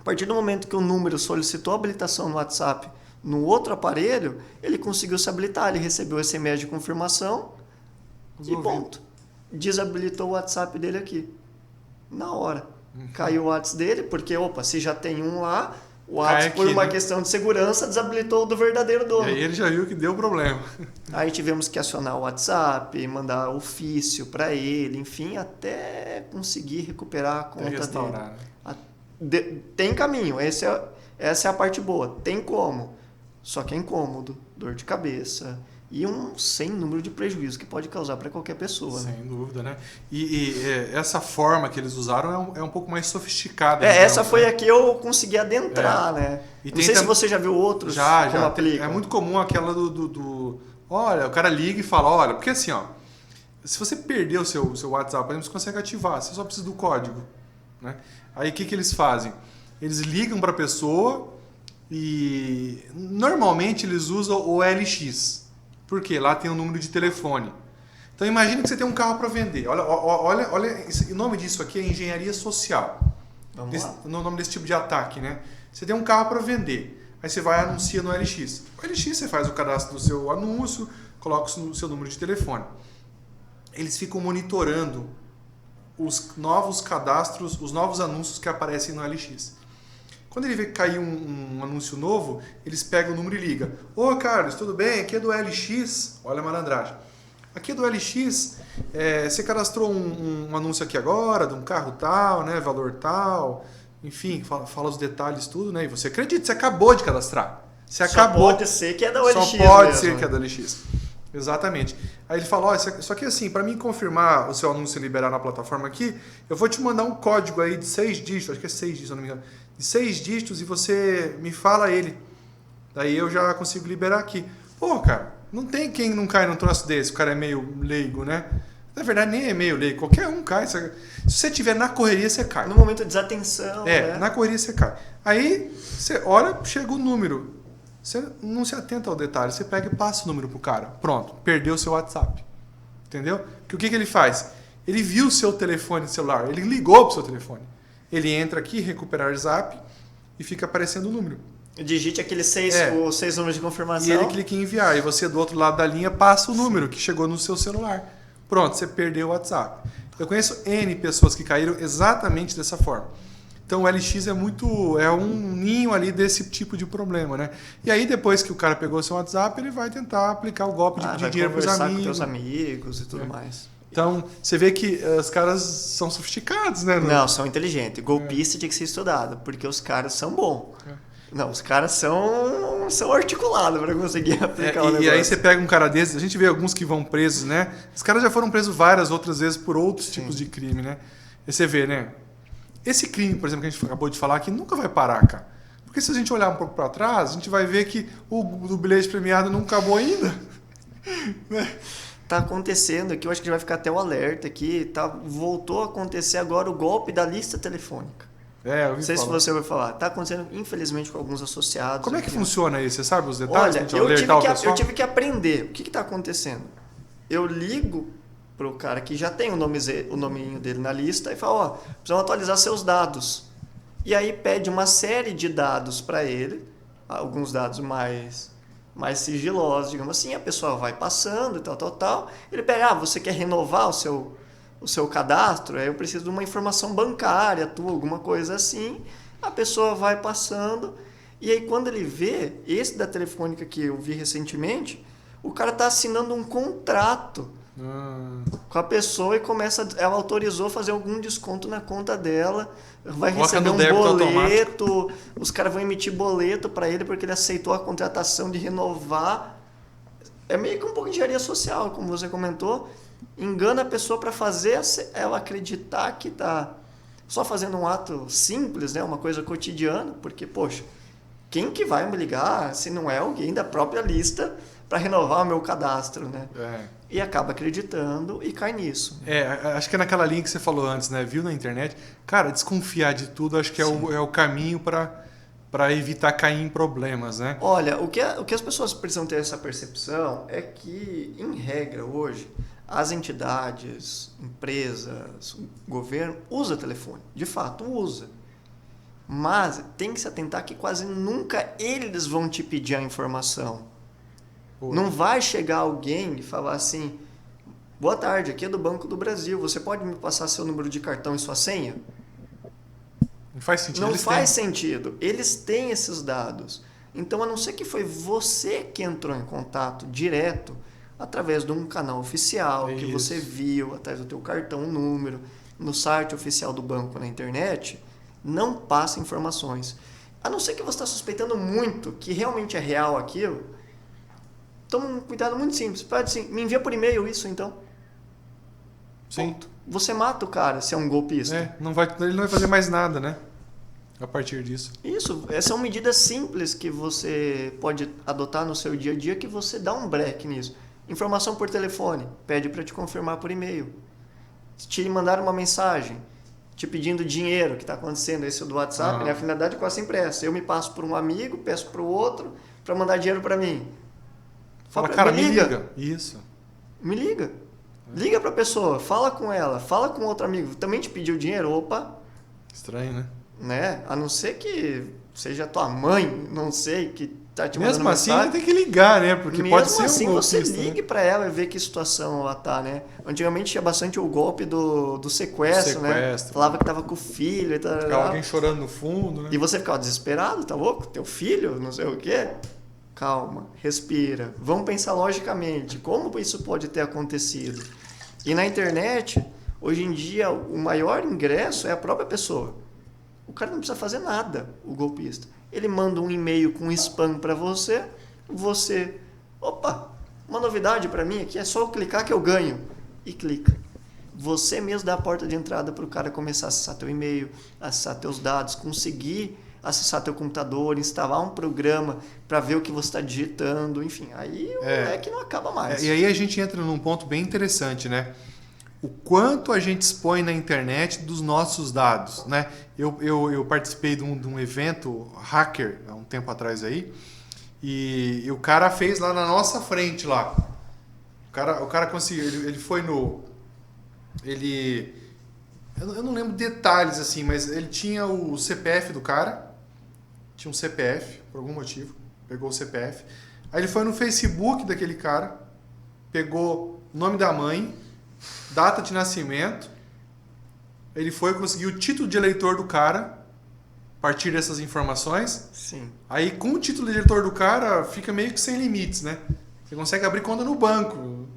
a partir do momento que o número solicitou a habilitação no WhatsApp no outro aparelho, ele conseguiu se habilitar, ele recebeu o SMS de confirmação e ponto. Desabilitou o WhatsApp dele aqui. Na hora. Caiu o WhatsApp dele, porque, se já tem um lá, o WhatsApp, por uma questão de segurança, desabilitou o do verdadeiro dono. E aí ele já viu que deu problema. Aí tivemos que acionar o WhatsApp, mandar ofício para ele, enfim, até conseguir recuperar a conta dele. Tem caminho, essa é a parte boa. Tem como. Só que é incômodo, dor de cabeça e um sem número de prejuízo que pode causar para qualquer pessoa. Sem dúvida, né? E essa forma que eles usaram é um pouco mais sofisticada. Essa foi a que eu consegui adentrar, né? E não sei se você já viu outros já aplica. É muito comum aquela olha, o cara liga e fala, olha, porque assim, se você perder o seu WhatsApp, você consegue ativar, você só precisa do código, né? Aí o que eles fazem? Eles ligam para a pessoa e normalmente eles usam o OLX, porque lá tem o número de telefone. Então imagine que você tem um carro para vender. Olha, o nome disso aqui é engenharia social. O nome desse tipo de ataque, né? Você tem um carro para vender, aí você vai e anuncia no OLX. O OLX você faz o cadastro do seu anúncio, coloca o seu número de telefone. Eles ficam monitorando os novos cadastros, os novos anúncios que aparecem no OLX. Quando ele vê que caiu um anúncio novo, eles pegam o número e ligam. Ô Carlos, tudo bem? Aqui é do OLX. Olha a malandragem. Aqui é do OLX, você cadastrou um anúncio aqui agora, de um carro tal, né, valor tal, enfim, fala os detalhes, tudo, né? E você acredita, você acabou de cadastrar. Só pode ser que é da OLX. Só pode ser que é da OLX. Exatamente. Aí ele fala, só que assim, para mim confirmar o seu anúncio e liberar na plataforma aqui, eu vou te mandar um código aí de 6 dígitos, acho que é 6 dígitos, se eu não me engano, de 6 dígitos e você me fala ele. Daí eu já consigo liberar aqui. Pô, cara, não tem quem não cai num troço desse, o cara é meio leigo, né? Na verdade, nem é meio leigo, qualquer um cai. Se você estiver na correria, você cai. No momento de desatenção, né? Na correria você cai. Aí, você olha, chega o número. Você não se atenta ao detalhe, você pega e passa o número pro cara. Pronto, perdeu o seu WhatsApp. Entendeu? Porque o que ele faz? Ele viu o seu telefone celular, ele ligou pro seu telefone. Ele entra aqui, recuperar zap e fica aparecendo o número. Digite aqueles 6 números de confirmação. E ele clica em enviar. E você, do outro lado da linha, passa o número que chegou no seu celular. Pronto, você perdeu o WhatsApp. Eu conheço N pessoas que caíram exatamente dessa forma. Então o LX é um ninho ali desse tipo de problema, né? E aí depois que o cara pegou o seu WhatsApp, ele vai tentar aplicar o golpe de pedir dinheiro para os amigos. Com teus amigos e tudo mais. Então, você vê que os caras são sofisticados, né? Não, são inteligentes. Golpista tinha que ser estudado, porque os caras são bons. Não, os caras são articulados para conseguir aplicar o negócio. E aí você pega um cara desses, a gente vê alguns que vão presos, né? Os caras já foram presos várias outras vezes por outros tipos de crime, né? E você vê, né? Esse crime, por exemplo, que a gente acabou de falar aqui, nunca vai parar, cara. Porque se a gente olhar um pouco para trás, a gente vai ver que o do bilhete premiado não acabou ainda. Né? Tá acontecendo aqui, eu acho que vai ficar até o alerta aqui, voltou a acontecer agora o golpe da lista telefônica. Eu ouvi Não sei falar. se você vai falar. Tá acontecendo, infelizmente, com alguns associados. Como é que aqui, funciona isso? Você sabe os detalhes? Olha, eu tive que aprender. O que está acontecendo? Eu ligo pro cara que já tem o nominho dele na lista e falo, precisamos atualizar seus dados. E aí pede uma série de dados para ele, alguns dados mais sigilosos, digamos assim, a pessoa vai passando e tal. Ele pega, você quer renovar o seu cadastro? Aí eu preciso de uma informação bancária, alguma coisa assim. A pessoa vai passando e aí quando ele vê, esse da Telefônica que eu vi recentemente, o cara está assinando um contrato com a pessoa e ela autorizou fazer algum desconto na conta dela, vai receber um boleto, automático. Os caras vão emitir boleto para ele porque ele aceitou a contratação de renovar. É meio que um pouco de engenharia social, como você comentou. Engana a pessoa para fazer ela acreditar que está só fazendo um ato simples, né? Uma coisa cotidiana, porque, poxa, quem que vai me ligar se não é alguém da própria lista para renovar o meu cadastro, né? E acaba acreditando e cai nisso. Acho que é naquela linha que você falou antes, né? Viu na internet? Cara, desconfiar de tudo acho que é o caminho para evitar cair em problemas, né? Olha, o que as pessoas precisam ter essa percepção é que, em regra, hoje, as entidades, empresas, o governo usa telefone. De fato, usa. Mas tem que se atentar que quase nunca eles vão te pedir a informação. Não vai chegar alguém e falar assim, boa tarde, aqui é do Banco do Brasil, você pode me passar seu número de cartão e sua senha? Não faz sentido. Não faz sentido. Eles têm esses dados. Então, a não ser que foi você que entrou em contato direto através de um canal oficial, que você viu, atrás do teu cartão, um número, no site oficial do banco na internet, não passa informações. A não ser que você está suspeitando muito que realmente é real aquilo, toma um cuidado muito simples. Pode assim, me envia por e-mail isso, então. Sim. Ponto. Você mata o cara se é um golpista. Ele não vai fazer mais nada, né? A partir disso. Isso. Essas são medidas simples que você pode adotar no seu dia a dia que você dá um break nisso. Informação por telefone. Pede para te confirmar por e-mail. Te mandar uma mensagem te pedindo dinheiro, que está acontecendo. Esse do WhatsApp, né? A finalidade quase sempre é essa. Eu me passo por um amigo, peço para o outro para mandar dinheiro para mim. Fala, cara, me liga. Isso. Me liga. Liga pra pessoa, fala com ela, fala com outro amigo. Também te pediu dinheiro? Opa. Estranho, né? A não ser que seja tua mãe, não sei, que tá te mandando mesmo assim, mensagem. tem que ligar, né? Porque mesmo pode ser assim, um golpista, você ligue pra ela e vê que situação ela tá, né? Antigamente tinha bastante o golpe do sequestro, né? Falava que tava com o filho e tal. Ficava alguém chorando no fundo, né? E você ficava desesperado, tá louco? Teu filho, não sei o quê. Calma, respira. Vamos pensar logicamente. Como isso pode ter acontecido? E na internet, hoje em dia, o maior ingresso é a própria pessoa. O cara não precisa fazer nada, o golpista. Ele manda um e-mail com spam para você, opa, uma novidade para mim aqui, é só eu clicar que eu ganho. E clica. Você mesmo dá a porta de entrada para o cara começar a acessar teu e-mail, acessar teus dados, conseguir acessar teu computador, instalar um programa para ver o que você está digitando, enfim, aí é que não acaba mais. E aí a gente entra num ponto bem interessante, né? O quanto a gente expõe na internet dos nossos dados, né? Eu participei de um evento hacker há um tempo atrás aí e o cara fez lá na nossa frente lá. O cara conseguiu, ele foi no... Eu não lembro detalhes assim, mas ele tinha o CPF do cara. Tinha um CPF, por algum motivo. Pegou o CPF. Aí ele foi no Facebook daquele cara. Pegou o nome da mãe, data de nascimento. Ele foi e conseguiu o título de eleitor do cara. A partir dessas informações. Sim. Aí com o título de eleitor do cara, fica meio que sem limites, né? Você consegue abrir conta no banco.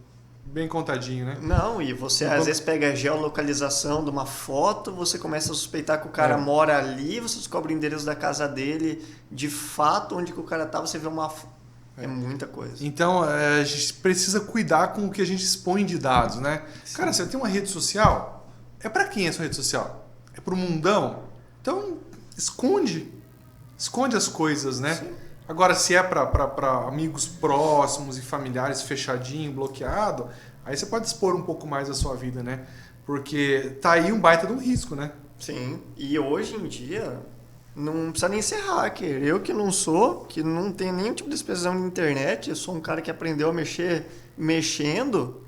bem contadinho, né? Não, e você às vezes pega a geolocalização de uma foto, você começa a suspeitar que o cara É. mora ali, você descobre o endereço da casa dele, de fato, onde que o cara tá, você vê uma... É muita coisa. Então, a gente precisa cuidar com o que a gente expõe de dados, né? Sim. Cara, você tem uma rede social, é para quem é a sua rede social? É pro mundão? Então, esconde as coisas, né? Sim. Agora, se é para amigos próximos e familiares fechadinho, bloqueado, aí você pode expor um pouco mais a sua vida, né? Porque tá aí um baita de um risco, né? Sim, e hoje em dia não precisa nem ser hacker. Eu que não sou, que não tenho nenhum tipo de expressão na internet, eu sou um cara que aprendeu a mexer mexendo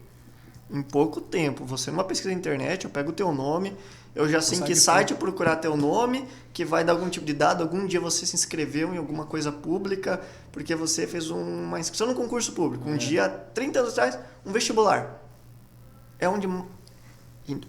em pouco tempo. Você numa pesquisa na internet, eu pego o teu nome, eu já sei em que site procurar teu nome, que vai dar algum tipo de dado, algum dia você se inscreveu em alguma coisa pública, porque você fez uma inscrição no concurso público. Um dia, 30 anos atrás, um vestibular. É onde...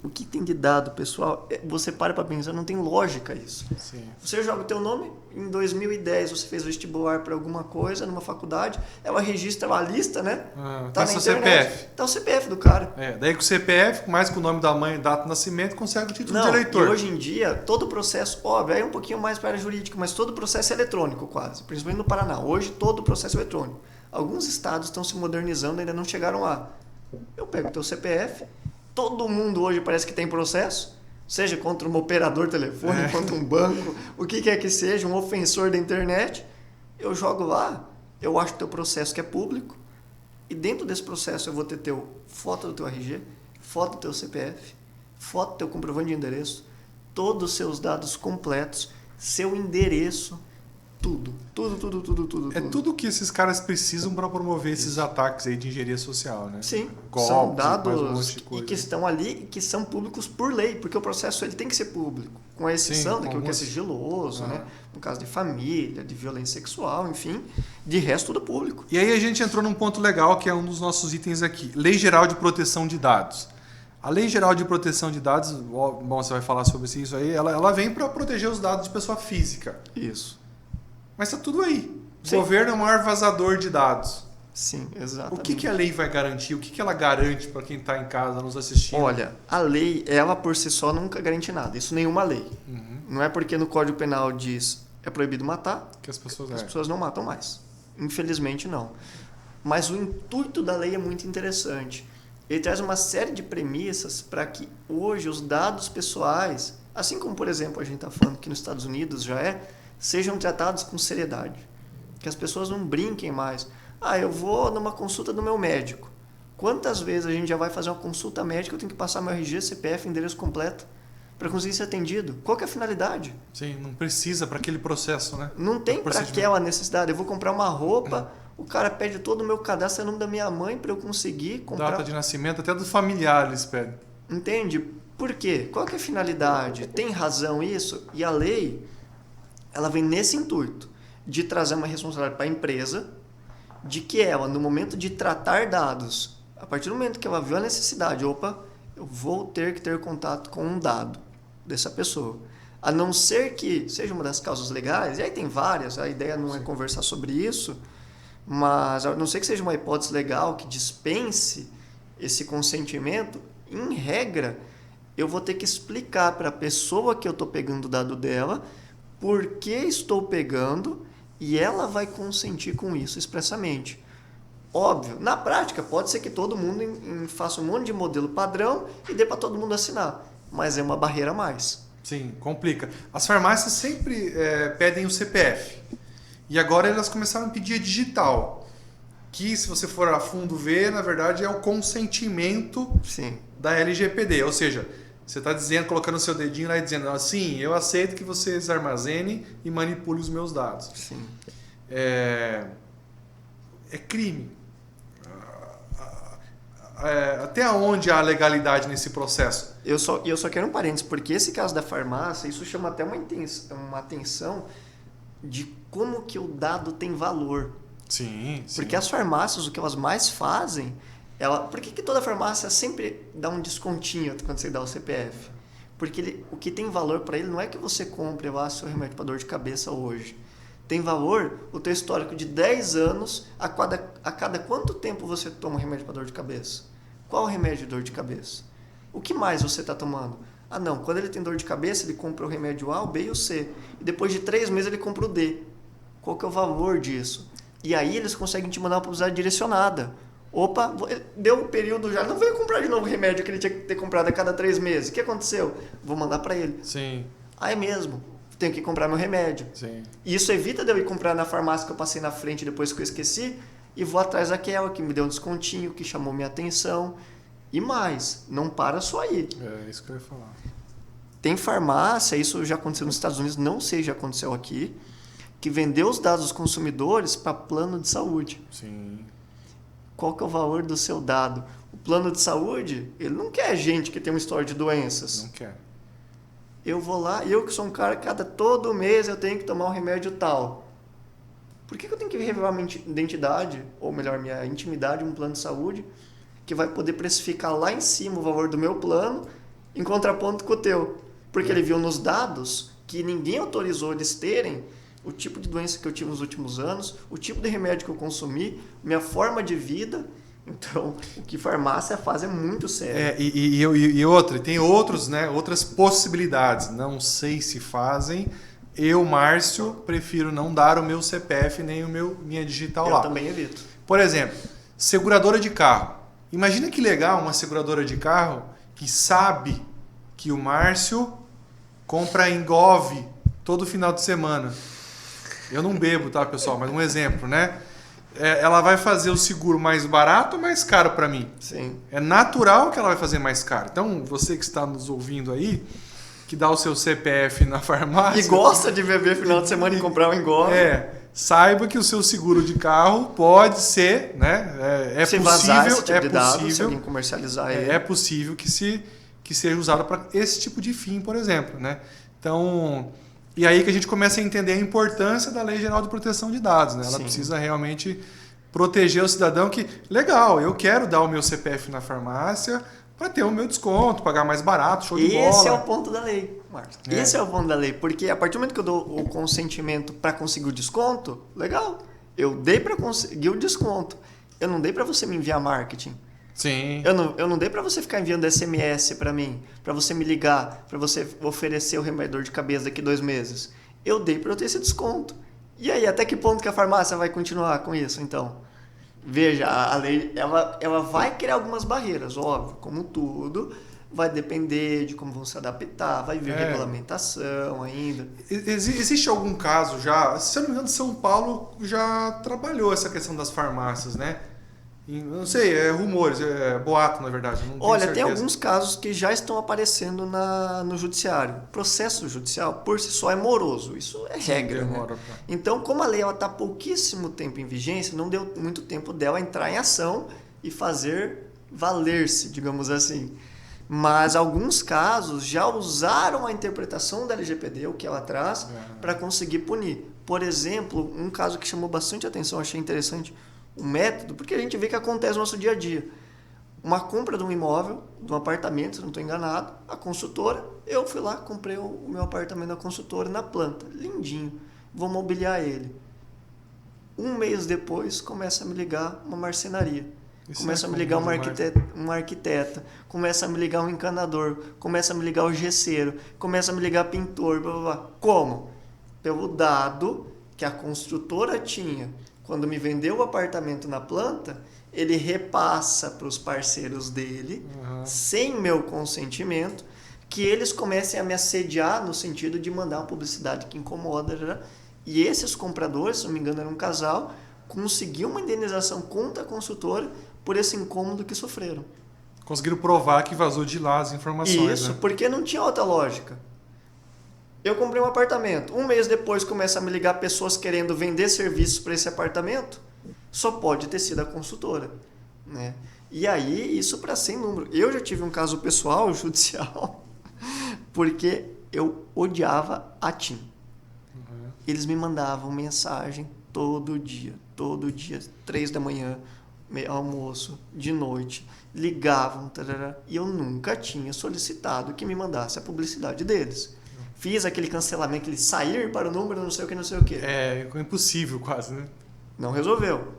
O que tem de dado, pessoal, você para pensar, não tem lógica isso. Sim. Você joga o teu nome, em 2010 você fez vestibular para alguma coisa numa faculdade, ela registra uma lista, né? Tá na seu internet, CPF. tá o CPF do cara. Daí com o CPF, mais com o nome da mãe e data de nascimento, consegue o título de Não, eleitor. e hoje em dia, todo o processo, óbvio, aí é um pouquinho mais para a área jurídica, mas todo o processo é eletrônico quase, principalmente no Paraná. Hoje todo o processo é eletrônico. Alguns estados estão se modernizando, ainda não chegaram lá. Eu pego o teu CPF, todo mundo hoje parece que tem processo, seja contra um operador telefônico, contra um banco, o que quer que seja, um ofensor da internet. Eu jogo lá, eu acho o teu processo que é público, e dentro desse processo eu vou ter foto do teu RG, foto do teu CPF, foto do teu comprovante de endereço, todos os seus dados completos, seu endereço, tudo. É tudo que esses caras precisam para promover esses ataques aí de engenharia social, né? Sim, Golpes, são mais um dados monte de coisa. e que estão ali e que são públicos por lei, porque o processo ele tem que ser público, com a exceção Sim, daquilo que é sigiloso, né? No caso de família, de violência sexual, enfim, de resto tudo público. E aí a gente entrou num ponto legal que é um dos nossos itens aqui, Lei Geral de Proteção de Dados. A Lei Geral de Proteção de Dados, bom, você vai falar sobre isso aí, ela vem para proteger os dados de pessoa física. Isso. Mas está tudo aí. Sim. O governo é o maior vazador de dados. Sim, O exatamente. que a lei vai garantir? O que ela garante para quem está em casa nos assistindo? Olha, a lei, ela por si só nunca garante nada. Isso nenhuma lei. Não é porque no Código Penal diz é proibido matar, Que as pessoas as pessoas não matam mais. Infelizmente não. Mas o intuito da lei é muito interessante. Ele traz uma série de premissas para que hoje os dados pessoais, assim como por exemplo a gente está falando que nos Estados Unidos já sejam tratados com seriedade. Que as pessoas não brinquem mais. Eu vou numa consulta do meu médico. Quantas vezes a gente já vai fazer uma consulta médica, eu tenho que passar meu RG, CPF, endereço completo para conseguir ser atendido? Qual que é a finalidade? Sim, não precisa para aquele processo, né? Não tem para aquela necessidade. Eu vou comprar uma roupa, o cara pede todo o meu cadastro, o nome da minha mãe para eu conseguir comprar. Data de nascimento, até do familiar eles pedem. Entende? Por quê? Qual que é a finalidade? Tem razão isso? E a lei, ela vem nesse intuito de trazer uma responsabilidade para a empresa, de que ela, no momento de tratar dados, a partir do momento que ela viu a necessidade, eu vou ter que ter contato com um dado dessa pessoa. A não ser que seja uma das causas legais, e aí tem várias, a ideia não é conversar sobre isso, mas a não ser que seja uma hipótese legal que dispense esse consentimento, em regra, eu vou ter que explicar para a pessoa que eu estou pegando o dado dela por que estou pegando e ela vai consentir com isso expressamente. Óbvio, na prática pode ser que todo mundo faça um monte de modelo padrão e dê para todo mundo assinar, mas é uma barreira a mais. Sim, complica. As farmácias sempre pedem o CPF. E agora elas começaram a pedir a digital. Que, se você for a fundo ver, na verdade é o consentimento Sim. da LGPD. Ou seja, você está dizendo, colocando o seu dedinho lá e dizendo assim, eu aceito que vocês armazenem e manipulem os meus dados. Sim. É crime. Até onde há a legalidade nesse processo? Eu só quero um parênteses, porque esse caso da farmácia, isso chama até uma atenção de como que o dado tem valor. Sim. Porque as farmácias, o que elas mais fazem, por que toda farmácia sempre dá um descontinho quando você dá o CPF? Porque o que tem valor para ele não é que você compre lá seu remédio para dor de cabeça hoje. Tem valor o teu histórico de 10 anos, a cada quanto tempo você toma remédio para dor de cabeça? Qual o remédio de dor de cabeça? O que mais você está tomando? Ah, não. Quando ele tem dor de cabeça, ele compra o remédio A, o B e o C. E depois de 3 meses ele compra o D. Qual que é o valor disso? E aí eles conseguem te mandar uma publicidade direcionada. Opa, deu um período já, não veio comprar de novo o remédio que ele tinha que ter comprado a cada 3 meses. O que aconteceu? Vou mandar para ele. Sim. Ah, é mesmo. Tenho que comprar meu remédio. Sim. E isso evita de eu ir comprar na farmácia que eu passei na frente depois que eu esqueci e vou atrás daquela que me deu um descontinho, que chamou minha atenção. E mais, não para só aí. É isso que eu ia falar. Tem farmácia, isso já aconteceu nos Estados Unidos, não sei se já aconteceu aqui, que vendeu os dados dos consumidores para plano de saúde. Sim. Qual que é o valor do seu dado? O plano de saúde, ele não quer gente que tem uma história de doenças. Não quer. Eu vou lá, eu que sou um cara, todo mês eu tenho que tomar um remédio tal. Por que eu tenho que revelar minha identidade, ou melhor, minha intimidade em um plano de saúde, que vai poder precificar lá em cima o valor do meu plano, em contraponto com o teu? Porque ele viu nos dados que ninguém autorizou eles terem o tipo de doença que eu tive nos últimos anos, o tipo de remédio que eu consumi, minha forma de vida. Então, o que farmácia faz é muito sério. E outra, tem outros, né, outras possibilidades. Não sei se fazem. Eu, Márcio, prefiro não dar o meu CPF nem minha digital lá. Eu também evito. Por exemplo, seguradora de carro. Imagina que legal uma seguradora de carro que sabe que o Márcio compra Engove todo final de semana. Eu não bebo, tá, pessoal? Mas um exemplo, né? Ela vai fazer o seguro mais barato ou mais caro para mim? Sim. É natural que ela vai fazer mais caro. Então, você que está nos ouvindo aí, que dá o seu CPF na farmácia... E gosta de beber final de semana e comprar um Engove. Saiba que o seu seguro de carro pode ser, né? Se possível, vazar esse tipo de dado, possível, se alguém comercializar ele. É possível que seja usado para esse tipo de fim, por exemplo, né? Então... E aí que a gente começa a entender a importância da Lei Geral de Proteção de Dados, né? Ela Sim. precisa realmente proteger o cidadão que, legal, eu quero dar o meu CPF na farmácia para ter o meu desconto, pagar mais barato, show de bola. Esse é o ponto da lei, Marcos. Esse é o ponto da lei, porque a partir do momento que eu dou o consentimento para conseguir o desconto, legal, eu dei para conseguir o desconto. Eu não dei para você me enviar marketing. Sim. Eu não dei para você ficar enviando SMS para mim, para você me ligar, para você oferecer o remédio de dor de cabeça daqui 2 meses. Eu dei para eu ter esse desconto. E aí, até que ponto que a farmácia vai continuar com isso, então? Veja, a lei ela vai criar algumas barreiras, óbvio, como tudo, vai depender de como vão se adaptar, vai vir regulamentação ainda. Existe algum caso já, se eu não me engano, São Paulo já trabalhou essa questão das farmácias, né? Não sei, rumores, boato, na verdade. Não Olha, tenho tem certeza. alguns casos que já estão aparecendo no judiciário. O processo judicial, por si só, é moroso. Isso é regra, demora, né? Então, como a lei está há pouquíssimo tempo em vigência, não deu muito tempo dela entrar em ação e fazer valer-se, digamos assim. Mas alguns casos já usaram a interpretação da LGPD, o que ela traz, para conseguir punir. Por exemplo, um caso que chamou bastante atenção, achei interessante, o método, porque a gente vê que acontece no nosso dia a dia. Uma compra de um imóvel, de um apartamento, se não estou enganado, a consultora, eu fui lá, comprei o meu apartamento da consultora na planta, lindinho, vou mobiliar ele. 1 mês depois, começa a me ligar uma marcenaria, começa a me ligar uma arquiteta, começa a me ligar um encanador, começa a me ligar o gesseiro, começa a me ligar pintor, blá, blá, blá. Como? Pelo dado que a construtora tinha quando me vendeu o apartamento na planta, ele repassa para os parceiros dele, sem meu consentimento, que eles comecem a me assediar no sentido de mandar uma publicidade que incomoda. E esses compradores, se não me engano, era um casal, conseguiu uma indenização contra a consultora por esse incômodo que sofreram. Conseguiram provar que vazou de lá as informações. Isso, né? Porque não tinha outra lógica. Eu comprei um apartamento. 1 mês depois começa a me ligar pessoas querendo vender serviços para esse apartamento. Só pode ter sido a consultora, né? E aí, isso para sem número. Eu já tive um caso pessoal, judicial, porque eu odiava a TIM. Eles me mandavam mensagem todo dia, 3 da manhã, almoço, de noite, ligavam, tarará, e eu nunca tinha solicitado que me mandasse a publicidade deles. Fiz aquele cancelamento, aquele sair para o número, não sei o que. É impossível quase, né? Não resolveu.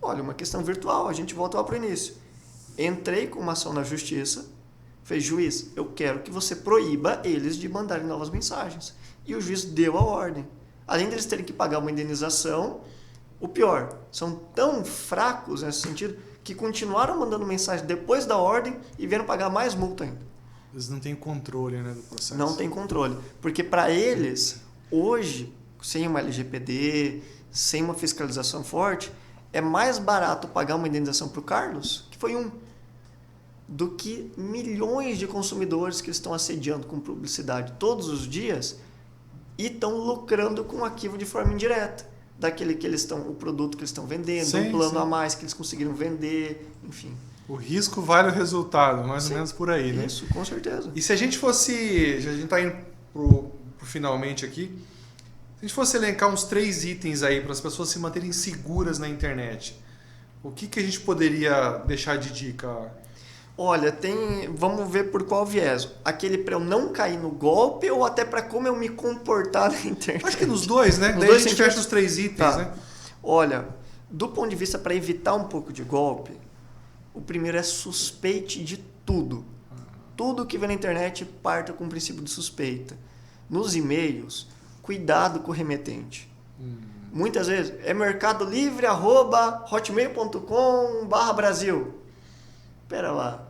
Olha, uma questão virtual, a gente volta lá para o início. Entrei com uma ação na justiça, fez juiz, eu quero que você proíba eles de mandarem novas mensagens. E o juiz deu a ordem. Além deles terem que pagar uma indenização, o pior, são tão fracos nesse sentido que continuaram mandando mensagem depois da ordem e vieram pagar mais multa ainda. Eles não têm controle, né, do processo. Não tem controle. Porque para eles, hoje, sem uma LGPD, sem uma fiscalização forte, é mais barato pagar uma indenização para o Carlos, que foi do que milhões de consumidores que estão assediando com publicidade todos os dias e estão lucrando com o arquivo de forma indireta. Daquele que eles estão, o produto que eles estão vendendo, um plano a mais que eles conseguiram vender, enfim. O risco vale o resultado, mais ou menos por aí, né? Isso, com certeza. E se a gente fosse, a gente está indo pro finalmente aqui, se a gente fosse elencar uns 3 itens aí para as pessoas se manterem seguras na internet, o que a gente poderia deixar de dica? Olha, vamos ver por qual viés. Aquele para eu não cair no golpe ou até para como eu me comportar na internet? Acho que nos dois, né? Nos Daí dois a gente fecha os 3 itens, tá, né? Olha, do ponto de vista para evitar um pouco de golpe, o primeiro é suspeite de tudo. Tudo que vem na internet parta com o princípio de suspeita. Nos e-mails, cuidado com o remetente. Muitas vezes é mercadolivre@hotmail.com/Brasil. Pera lá.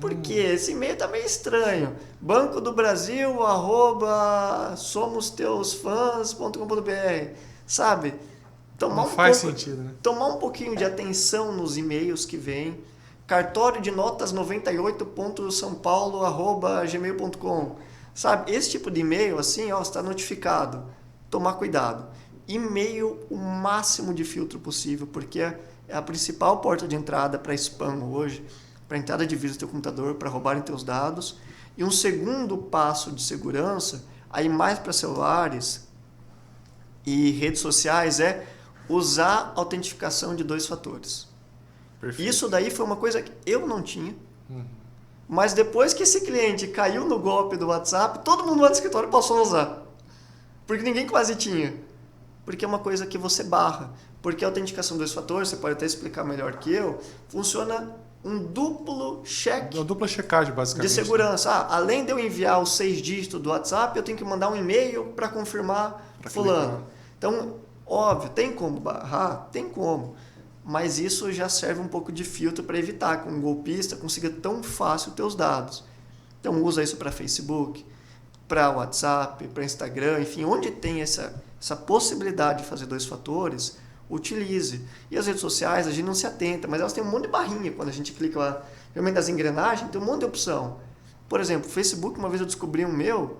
Por quê? Esse e-mail tá meio estranho. Banco do Brasil, @somosteusfãs.com.br. Sabe? Não faz sentido, né? Tomar um pouquinho de atenção nos e-mails que vem. Cartório de notas 98.sãopaulo@gmail.com. Sabe? Esse tipo de e-mail, assim, ó, está notificado. Tomar cuidado. E-mail, o máximo de filtro possível, porque é a principal porta de entrada para spam hoje, para entrada de vírus no teu computador, para roubarem teus dados. E um segundo passo de segurança, aí mais para celulares e redes sociais, é usar autentificação de 2 fatores. Perfeito. Isso daí foi uma coisa que eu não tinha, mas depois que esse cliente caiu no golpe do WhatsApp, todo mundo lá no escritório passou a usar. Porque ninguém quase tinha. Porque é uma coisa que você barra. Porque a autenticação de 2 fatores, você pode até explicar melhor que eu, funciona um duplo check. Uma dupla checagem, basicamente. De segurança. Além de eu enviar os 6 dígitos do WhatsApp, eu tenho que mandar um e-mail para confirmar fulano. Clicar. Então, óbvio, tem como barrar? Tem como. Mas isso já serve um pouco de filtro para evitar que um golpista consiga tão fácil teus dados. Então, usa isso para Facebook, para WhatsApp, para Instagram, enfim, onde tem essa possibilidade de fazer 2 fatores, utilize. E as redes sociais, a gente não se atenta, mas elas têm um monte de barrinha quando a gente clica lá. Realmente das engrenagens, tem um monte de opção. Por exemplo, o Facebook, uma vez eu descobri um meu,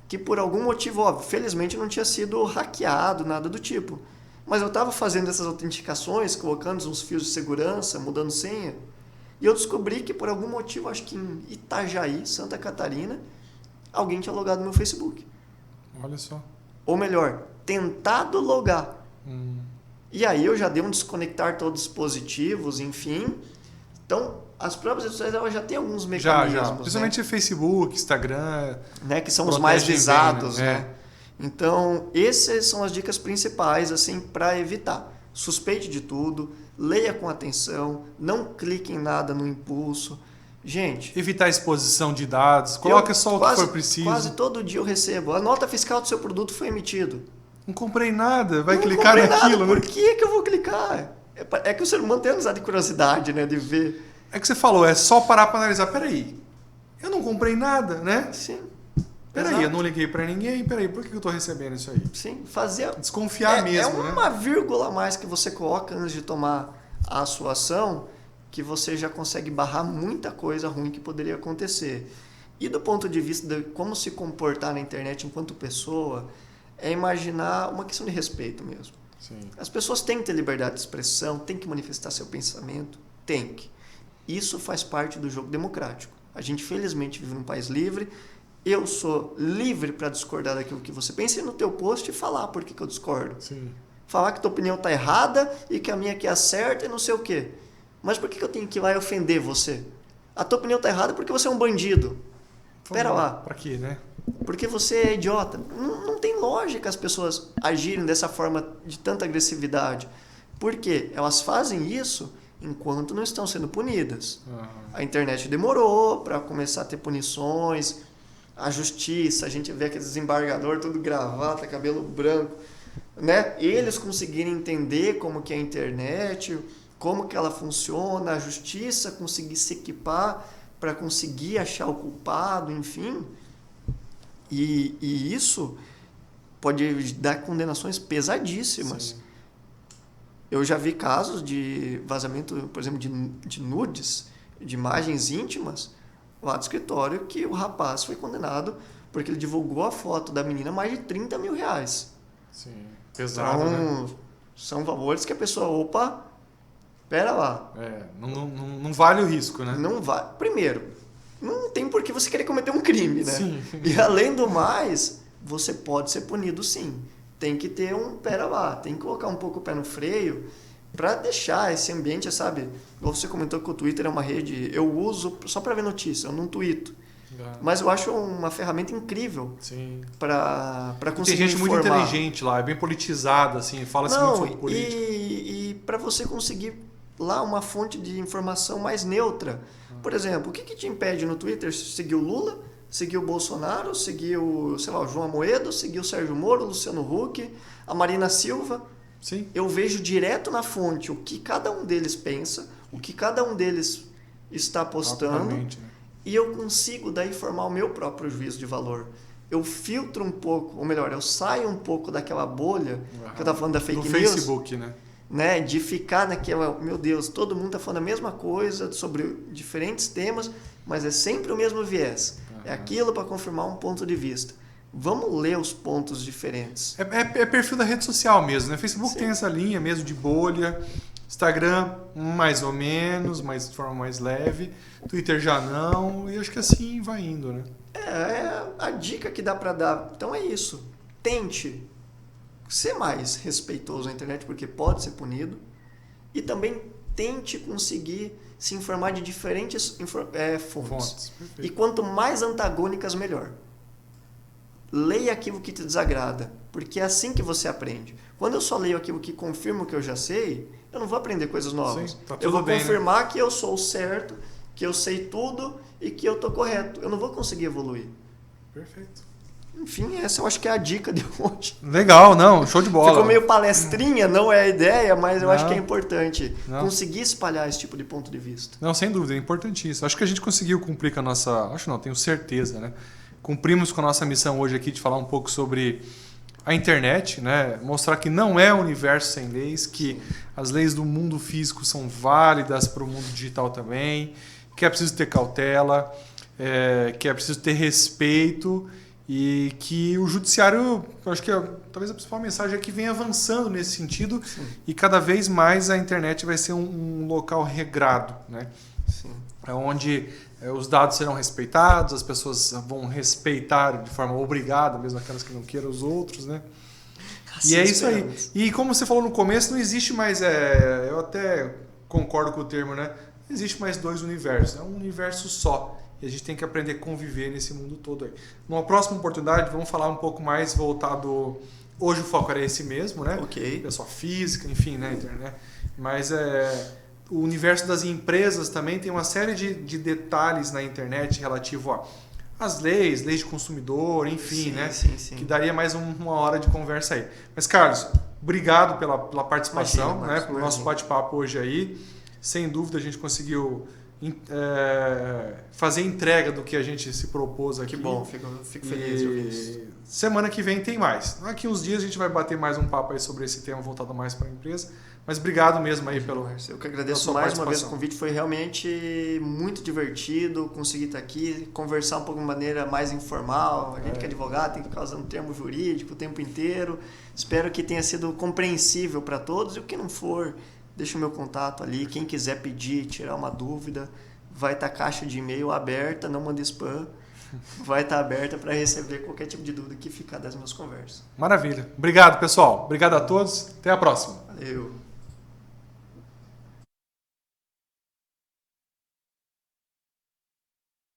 que por algum motivo, óbvio, felizmente não tinha sido hackeado, nada do tipo. Mas eu estava fazendo essas autenticações, colocando uns fios de segurança, mudando senha, e eu descobri que por algum motivo, acho que em Itajaí, Santa Catarina, alguém tinha logado no meu Facebook. Olha só. Ou melhor, tentado logar. E aí eu já dei um desconectar todos os dispositivos, enfim. Então, as próprias redes sociais já têm alguns mecanismos. Já. Principalmente Facebook, Instagram. Né, que são os mais visados, né? Então, essas são as dicas principais, assim, para evitar. Suspeite de tudo, leia com atenção, não clique em nada no impulso. Gente... Evitar a exposição de dados, coloca só o que for preciso. Quase todo dia eu recebo. A nota fiscal do seu produto foi emitida. Não comprei nada, vai clicar naquilo, né? Por que eu vou clicar? É que o ser humano tem a de curiosidade, né? De ver. É que você falou, é só parar para analisar. Peraí, eu não comprei nada, né? Sim. Peraí, eu não liguei para ninguém, peraí, por que eu estou recebendo isso aí? Sim, desconfiar mesmo, né? É uma vírgula a mais que você coloca antes de tomar a sua ação, que você já consegue barrar muita coisa ruim que poderia acontecer. E do ponto de vista de como se comportar na internet enquanto pessoa, é imaginar uma questão de respeito mesmo. Sim. As pessoas têm que ter liberdade de expressão, têm que manifestar seu pensamento, tem que. Isso faz parte do jogo democrático. A gente, felizmente, vive num país livre. Eu sou livre para discordar daquilo que você pensa e no teu post falar por que eu discordo. Sim. Falar que tua opinião está errada e que a minha aqui é certa e não sei o quê. Mas por que eu tenho que ir lá e ofender você? A tua opinião está errada porque você é um bandido. Espera lá. Para quê, né? Porque você é idiota. Não tem lógica as pessoas agirem dessa forma de tanta agressividade. Por quê? Elas fazem isso enquanto não estão sendo punidas. Uhum. A internet demorou para começar a ter punições, a justiça, a gente vê aquele desembargador todo gravata, cabelo branco, né? Eles conseguirem entender como que é a internet, como que ela funciona, a justiça conseguir se equipar para conseguir achar o culpado, enfim. E isso pode dar condenações pesadíssimas. Sim. Eu já vi casos de vazamento, por exemplo, de nudes, de imagens íntimas, lá do escritório, que o rapaz foi condenado porque ele divulgou a foto da menina mais de 30 mil reais. Sim, pesado, então, né? São valores que a pessoa, opa, pera lá. Não vale o risco, né? Não vai. Primeiro, não tem por que você querer cometer um crime, né? Sim. E além do mais, você pode ser punido sim. Tem que ter um pera lá, tem que colocar um pouco o pé no freio para deixar esse ambiente, sabe? Você comentou que o Twitter é uma rede, eu uso só para ver notícia, eu não tweeto. Mas eu acho uma ferramenta incrível para conseguir tem gente informar. muito inteligente lá, é bem politizada, assim, fala-se muito sobre política. E para você conseguir lá uma fonte de informação mais neutra. Por exemplo, o que te impede no Twitter seguir o Lula, seguir o Bolsonaro, seguir o, sei lá, o João Amoedo, seguir o Sérgio Moro, o Luciano Huck, a Marina Silva? Sim. Eu vejo direto na fonte o que cada um deles pensa, o que cada um deles está postando, né? E eu consigo daí formar o meu próprio juízo de valor. Eu filtro um pouco, ou melhor, eu saio um pouco daquela bolha, que eu estava falando da fake news. No Facebook, né? De ficar naquela, meu Deus, todo mundo está falando a mesma coisa sobre diferentes temas, mas é sempre o mesmo viés. É aquilo para confirmar um ponto de vista. Vamos ler os pontos diferentes. É perfil da rede social mesmo, né? Facebook Sim. tem essa linha mesmo de bolha. Instagram, mais ou menos, mas de forma mais leve. Twitter já não. E acho que assim vai indo, né? É a dica que dá para dar. Então é isso. Tente ser mais respeitoso na internet, porque pode ser punido. E também tente conseguir se informar de diferentes fontes. E quanto mais antagônicas, melhor. Leia aquilo que te desagrada, porque é assim que você aprende. Quando eu só leio aquilo que confirma o que eu já sei, eu não vou aprender coisas novas. Sim, tá tudo eu vou bem, confirmar, né, que eu sou o certo, que eu sei tudo e que eu tô correto. Eu não vou conseguir evoluir. Perfeito. Enfim, essa eu acho que é a dica de hoje. Legal, não, show de bola. Ficou meio palestrinha, não é a ideia, mas eu acho que é importante conseguir espalhar esse tipo de ponto de vista. Não, sem dúvida, é importantíssimo. Acho que a gente conseguiu cumprir com a nossa... Acho não, tenho certeza, né? Cumprimos com a nossa missão hoje aqui de falar um pouco sobre a internet, né? Mostrar que não é um universo sem leis, que as leis do mundo físico são válidas para o mundo digital também, que é preciso ter cautela, que é preciso ter respeito e que o judiciário, eu acho que talvez a principal mensagem é que vem avançando nesse sentido. Sim. E cada vez mais a internet vai ser um local regrado, né? Sim. Onde os dados serão respeitados, as pessoas vão respeitar de forma obrigada, mesmo aquelas que não queiram os outros, né? Assim, e é isso aí. E como você falou no começo, não existe mais, eu até concordo com o termo, né? Não existe mais dois universos, é um universo só. E a gente tem que aprender a conviver nesse mundo todo aí. Numa próxima oportunidade, vamos falar um pouco mais voltado... Hoje o foco era esse mesmo, né? Ok. Pessoa física, enfim, né? Internet. Mas o universo das empresas também tem uma série de detalhes na internet relativo às leis de consumidor, enfim, sim, né? Sim. Que daria mais uma hora de conversa aí. Mas, Carlos, obrigado pela participação, imagina, pelo nosso bate-papo hoje aí. Sem dúvida a gente conseguiu fazer entrega do que a gente se propôs aqui. Que bom, fico feliz de ouvir isso. Semana que vem tem mais. Daqui uns dias a gente vai bater mais um papo aí sobre esse tema voltado mais para a empresa. Mas obrigado mesmo aí pelo... Eu que agradeço mais uma vez o convite. Foi realmente muito divertido conseguir estar aqui, conversar um pouco de maneira mais informal. A gente que é advogado tem que ficar usando termo jurídico o tempo inteiro. Espero que tenha sido compreensível para todos. E o que não for, deixa o meu contato ali. Quem quiser pedir, tirar uma dúvida, vai estar a caixa de e-mail aberta, não manda spam. Vai estar aberta para receber qualquer tipo de dúvida que ficar das minhas conversas. Maravilha. Obrigado, pessoal. Obrigado a todos. Até a próxima. Valeu.